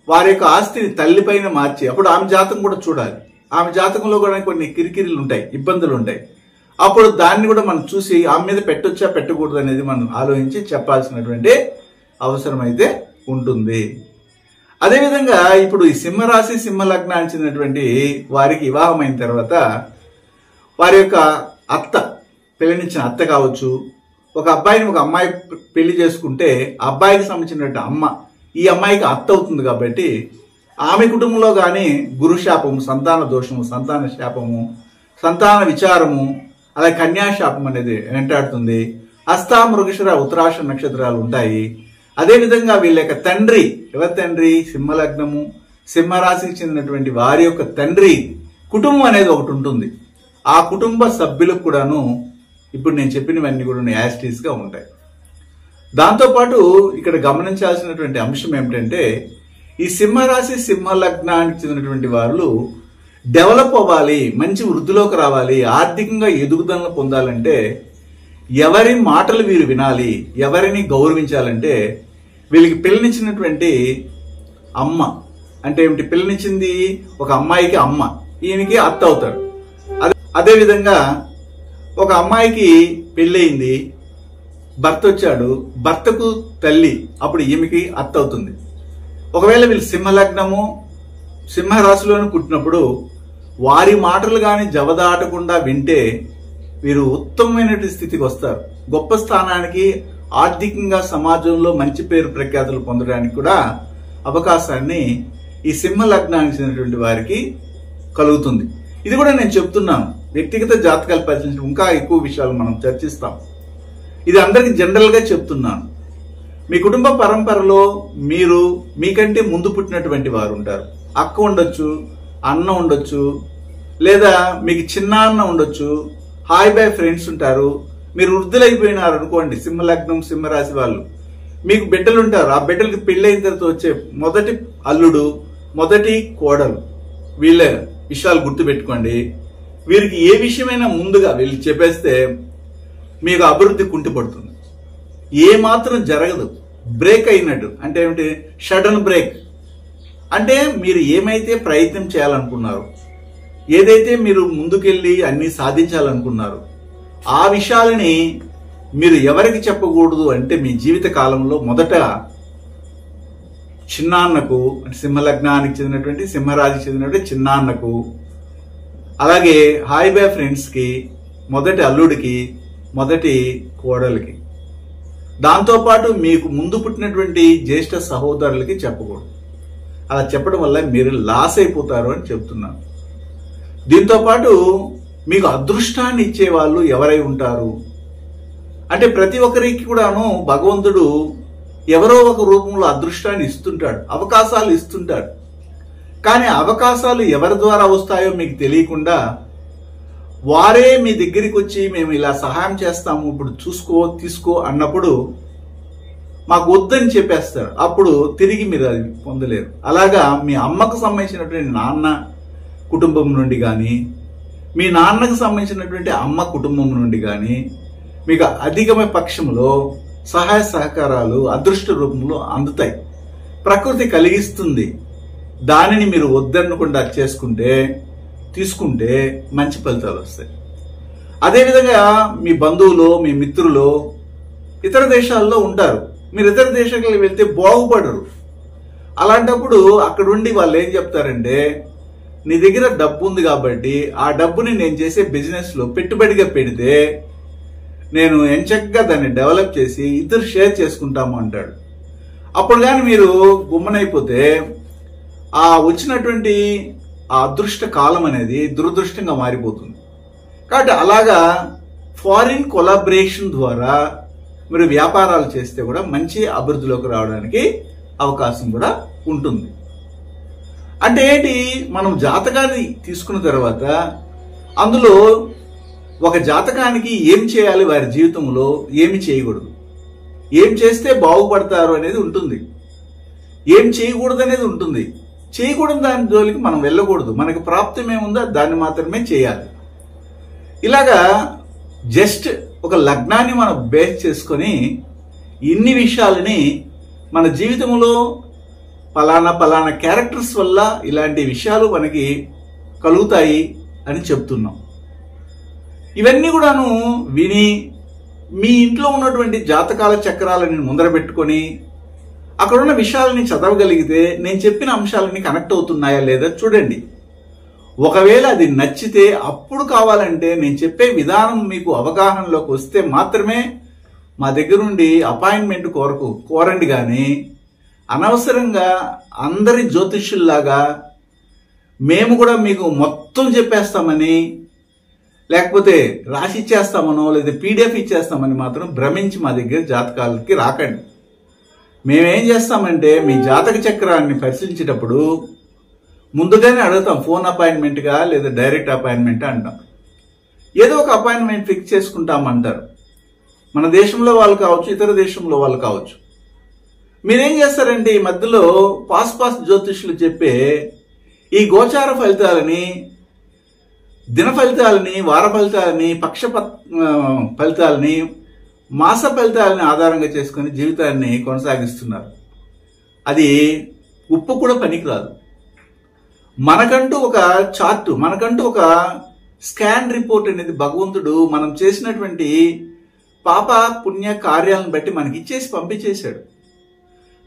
వారి యొక్క ఆస్తిని తల్లిపైన మార్చి, అప్పుడు ఆమె జాతకం కూడా చూడాలి. ఆమె జాతకంలో కూడా కొన్ని కిరికిరీలు ఉంటాయి, ఇబ్బందులు ఉంటాయి. అప్పుడు దాన్ని కూడా మనం చూసి ఆమె మీద పెట్టొచ్చా పెట్టకూడదు అనేది మనం ఆలోచించి చెప్పాల్సినటువంటి అవసరం అయితే ఉంటుంది. అదేవిధంగా ఇప్పుడు ఈ సింహరాశి సింహలగ్నానికి చెందినటువంటి వారికి వివాహం అయిన తర్వాత వారి యొక్క అత్త, పెళ్లినిచ్చిన అత్త కావచ్చు, ఒక అబ్బాయిని ఒక అమ్మాయి పెళ్లి చేసుకుంటే ఆ అబ్బాయికి సంబంధించినటువంటి అమ్మ ఈ అమ్మాయికి అత్త అవుతుంది. కాబట్టి ఆమె కుటుంబంలో కానీ గురుశాపము, సంతాన దోషము, సంతాన శాపము, సంతాన విచారము, అలాగే కన్యాశాపం అనేది వెంటాడుతుంది. హస్త, మృగశిర, ఉత్తరాష నక్షత్రాలు ఉంటాయి. అదేవిధంగా వీళ్ళ యొక్క తండ్రి, ఎవరి తండ్రి, సింహలగ్నము సింహరాశికి చెందినటువంటి వారి యొక్క తండ్రి కుటుంబం అనేది ఒకటి ఉంటుంది. ఆ కుటుంబ సభ్యులకు కూడాను ఇప్పుడు నేను చెప్పినవన్నీ కూడా యాస్టీస్గా ఉంటాయి. దాంతోపాటు ఇక్కడ గమనించాల్సినటువంటి అంశం ఏమిటంటే ఈ సింహరాశి సింహలగ్నానికి చెందినటువంటి వారు డెవలప్ అవ్వాలి, మంచి వృద్ధిలోకి రావాలి, ఆర్థికంగా ఎదుగుదలను పొందాలంటే ఎవరి మాటలు వీరు వినాలి, ఎవరిని గౌరవించాలంటే వీళ్ళకి పిల్లనిచ్చినటువంటి అమ్మ అంటే ఏమిటి, పిల్లనిచ్చింది ఒక అమ్మాయికి అమ్మ, ఈయనకి అత్త అవుతాడు. అదేవిధంగా ఒక అమ్మాయికి పెళ్ళయింది, భర్త వచ్చాడు, భర్తకు తల్లి, అప్పుడు ఈమెకి అత్త అవుతుంది. ఒకవేళ వీళ్ళు సింహలగ్నము సింహరాశిలోని పుట్టినప్పుడు వారి మాటలు కానీ జవదాటకుండా వింటే వీరు ఉత్తమమైనటువంటి స్థితికి వస్తారు. గొప్ప స్థానానికి, ఆర్థికంగా సమాజంలో మంచి పేరు ప్రఖ్యాతులు పొందడానికి కూడా అవకాశాన్ని ఈ సింహలగ్నానికి చెందినటువంటి వారికి కలుగుతుంది. ఇది కూడా నేను చెప్తున్నాను, వ్యక్తిగత జాతకాలు పరిశీలించి ఇంకా ఎక్కువ విషయాలు మనం చర్చిస్తాం. ఇది అందరికి జనరల్గా చెప్తున్నాను. మీ కుటుంబ పరంపరలో మీరు మీకంటే ముందు పుట్టినటువంటి వారు ఉంటారు. అక్క ఉండొచ్చు, అన్న ఉండొచ్చు, లేదా మీకు చిన్న అన్న ఉండొచ్చు, హాయ్ బాయ్ ఫ్రెండ్స్ ఉంటారు. మీరు వృద్ధులైపోయినారు అనుకోండి, సింహలగ్నం సింహరాశి వాళ్ళు, మీకు బిడ్డలు ఉంటారు. ఆ బిడ్డలకి పెళ్ళైన తర్వాత వచ్చే మొదటి అల్లుడు, మొదటి కోడలు, వీళ్ళ విషయాలు గుర్తుపెట్టుకోండి. వీరికి ఏ విషయమైనా ముందుగా వీళ్ళు చెప్పేస్తే మీకు అభివృద్ధి కుంటిపడుతుంది. ఏ మాత్రం జరగదు, బ్రేక్ అయినట్టు. అంటే ఏమిటి, షడన్ బ్రేక్. అంటే మీరు ఏమైతే ప్రయత్నం చేయాలనుకున్నారో, ఏదైతే మీరు ముందుకెళ్ళి అన్ని సాధించాలనుకున్నారో ఆ విషయాలని మీరు ఎవరికి చెప్పకూడదు అంటే మీ జీవిత కాలంలో మొదట చిన్నాన్నకు, అంటే సింహలగ్నానికి చెందినటువంటి సింహరాశికి చెందినటువంటి చిన్నాన్నకు, అలాగే హాయ్ బాయ్ ఫ్రెండ్స్కి, మొదటి అల్లుడికి, మొదటి కోడలికి, దాంతోపాటు మీకు ముందు పుట్టినటువంటి జ్యేష్ఠ సహోదరులకి చెప్పకూడదు. అలా చెప్పడం వల్ల మీరు లాస్ అయిపోతారు అని చెప్తున్నాను. దీంతోపాటు మీకు అదృష్టాన్ని ఇచ్చే వాళ్ళు ఎవరై ఉంటారు అంటే ప్రతి ఒక్కరికి కూడాను భగవంతుడు ఎవరో ఒక రూపంలో అదృష్టాన్ని ఇస్తుంటాడు, అవకాశాలు ఇస్తుంటాడు. కానీ అవకాశాలు ఎవరి ద్వారా వస్తాయో మీకు తెలియకుండా వారే మీ దగ్గరికి వచ్చి మేము ఇలా సహాయం చేస్తాము, ఇప్పుడు చూసుకో తీసుకో అన్నప్పుడు మాకు వద్దని చెప్పేస్తారు. అప్పుడు తిరిగి మీరు అది పొందలేరు. అలాగా మీ అమ్మకు సంబంధించినటువంటి నాన్న కుటుంబం నుండి కానీ, మీ నాన్నకు సంబంధించినటువంటి అమ్మ కుటుంబం నుండి కానీ మీకు అధికమైన పక్షంలో సహాయ సహకారాలు అదృష్ట రూపంలో అందుతాయి. ప్రకృతి కలిగిస్తుంది. దానిని మీరు వద్దనకుండా తీసుకుంటే మంచి ఫలితాలు వస్తాయి. అదేవిధంగా మీ బంధువులు, మీ మిత్రులు ఇతర దేశాల్లో ఉంటారు. మీరు ఇతర దేశాలకు వెళ్తే బాగుపడరు. అలాంటప్పుడు అక్కడ ఉండి వాళ్ళు ఏం చెప్తారంటే, నీ దగ్గర డబ్బు ఉంది కాబట్టి ఆ డబ్బుని నేను చేసే బిజినెస్లో పెట్టుబడిగా పెడితే నేను ఎంచక్కగా దాన్ని డెవలప్ చేసి ఇద్దరు షేర్ చేసుకుంటాము అంటాడు. అప్పుడు కానీ మీరు గుమ్మనైపోతే ఆ వచ్చినటువంటి ఆ అదృష్ట కాలం అనేది దురదృష్టంగా మారిపోతుంది. కాబట్టి అలాగా ఫారిన్ కొలాబరేషన్ ద్వారా మీరు వ్యాపారాలు చేస్తే కూడా మంచి అభివృద్ధిలోకి రావడానికి అవకాశం కూడా ఉంటుంది. అంటే ఏంటి, మనం జాతకాన్ని తీసుకున్న తర్వాత అందులో ఒక జాతకానికి ఏం చేయాలి, వారి జీవితంలో ఏమి చేయకూడదు, ఏం చేస్తే బాగుపడతారు అనేది ఉంటుంది, ఏం చేయకూడదు అనేది ఉంటుంది. చేయకూడదు దాని జోలికి మనం వెళ్ళకూడదు. మనకి ప్రాప్తం ఏముందో దాన్ని మాత్రమే చేయాలి. ఇలాగా జస్ట్ ఒక లగ్నాన్ని మనం బేస్ చేసుకొని ఇన్ని విషయాలని మన జీవితంలో పలానా క్యారెక్టర్స్ వల్ల ఇలాంటి విషయాలు మనకి కలుగుతాయి అని చెప్తున్నాం. ఇవన్నీ కూడాను విని మీ ఇంట్లో ఉన్నటువంటి జాతకాల చక్రాలని ముందర పెట్టుకొని అక్కడున్న విషయాలని చదవగలిగితే నేను చెప్పిన అంశాలని కనెక్ట్ అవుతున్నాయా లేదా చూడండి. ఒకవేళ అది నచ్చితే అప్పుడు కావాలంటే నేను చెప్పే విధానం మీకు అవగాహనలోకి వస్తే మాత్రమే మా దగ్గర నుండి అపాయింట్మెంట్ కోరండి. కానీ అనవసరంగా అందరి జ్యోతిష్యుల్లాగా మేము కూడా మీకు మొత్తం చెప్పేస్తామని, లేకపోతే రాసి ఇచ్చేస్తామనో లేదా పీడిఎఫ్ ఇచ్చేస్తామని మాత్రం భ్రమించి మా దగ్గర జాతకాలకి రాకండి. మేమేం చేస్తామంటే మీ జాతక చక్రాన్ని పరిశీలించేటప్పుడు ముందుగానే అడుగుతాం, ఫోన్ అపాయింట్మెంట్గా లేదా డైరెక్ట్ అపాయింట్మెంట్ అంటాం. ఏదో ఒక అపాయింట్మెంట్ ఫిక్స్ చేసుకుంటామంటారు. మన దేశంలో వాళ్ళు కావచ్చు, ఇతర దేశంలో వాళ్ళు కావచ్చు. మీరేం చేస్తారంటే ఈ మధ్యలో పాస్ జ్యోతిష్యులు చెప్పే ఈ గోచార ఫలితాలని, దిన ఫలితాలని, వార ఫలితాలని, పక్ష ఫలితాలని, మాస ఫలితాలని ఆధారంగా చేసుకుని జీవితాన్ని కొనసాగిస్తున్నారు. అది ఉప్పు కూడా పనికిరాదు. మనకంటూ ఒక చార్టు, మనకంటూ ఒక స్కాన్ రిపోర్ట్ అనేది భగవంతుడు మనం చేసినటువంటి పాప పుణ్య కార్యాలను బట్టి మనకి ఇచ్చేసి పంపించేశాడు.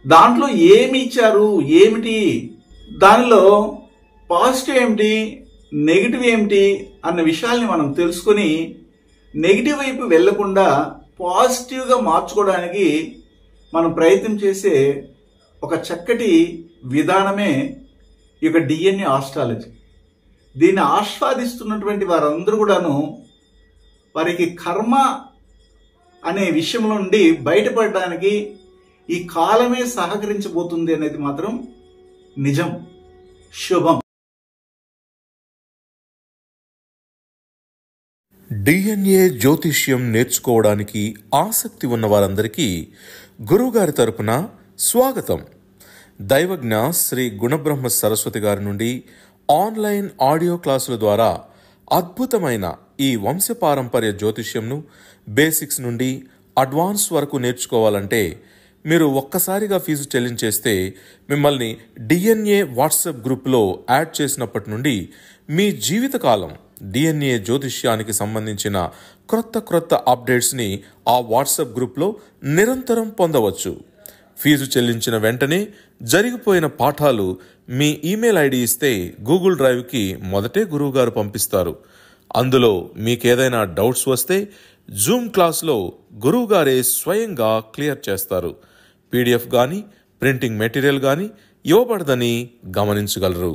దాంట్లో ఏమి ఇచ్చారు, ఏమిటి, దానిలో పాజిటివ్ ఏమిటి, నెగిటివ్ ఏమిటి అన్న విషయాల్ని మనం తెలుసుకొని నెగిటివ్ వైపు వెళ్లకుండా పాజిటివ్గా మార్చుకోవడానికి మనం ప్రయత్నం చేసే ఒక చక్కటి విధానమే ఈ యొక్క డిఎన్ఏ ఆస్ట్రాలజీ. దీన్ని ఆస్వాదిస్తున్నటువంటి వారందరూ కూడాను వారికి కర్మ అనే విషయం నుండి బయటపడడానికి ఈ కాలమే సహకరించబోతుంది అనేది మాత్రం నిజం, శుభం. డిఎన్ఏ జ్యోతిష్యం నేర్చుకోవడానికి ఆసక్తి ఉన్న వారందరికీ గురువుగారి తరపున స్వాగతం. దైవజ్ఞ శ్రీ గుణబ్రహ్మ సరస్వతి గారి నుండి ఆన్లైన్ ఆడియో క్లాసుల ద్వారా అద్భుతమైన ఈ వంశపారంపర్య జ్యోతిష్యంను బేసిక్స్ నుండి అడ్వాన్స్ వరకు నేర్చుకోవాలంటే మీరు ఒక్కసారిగా ఫీజు చెల్లించేస్తే మిమ్మల్ని డిఎన్ఏ వాట్సాప్ గ్రూప్లో యాడ్ చేసినప్పటి నుండి మీ జీవితకాలం డిఎన్ఏ జ్యోతిష్యానికి సంబంధించిన క్రొత్త అప్డేట్స్ని ఆ వాట్సాప్ గ్రూప్లో నిరంతరం పొందవచ్చు. ఫీజు చెల్లించిన వెంటనే జరిగిపోయిన పాఠాలు మీ ఈమెయిల్ ఐడి ఇస్తే గూగుల్ డ్రైవ్కి మొదటే గురువుగారు పంపిస్తారు. అందులో మీకేదైనా డౌట్స్ వస్తే జూమ్ క్లాస్లో గురువుగారే స్వయంగా క్లియర్ చేస్తారు. పీడిఎఫ్ కానీ ప్రింటింగ్ మెటీరియల్ కానీ ఇవ్వబడదని గమనించగలరు.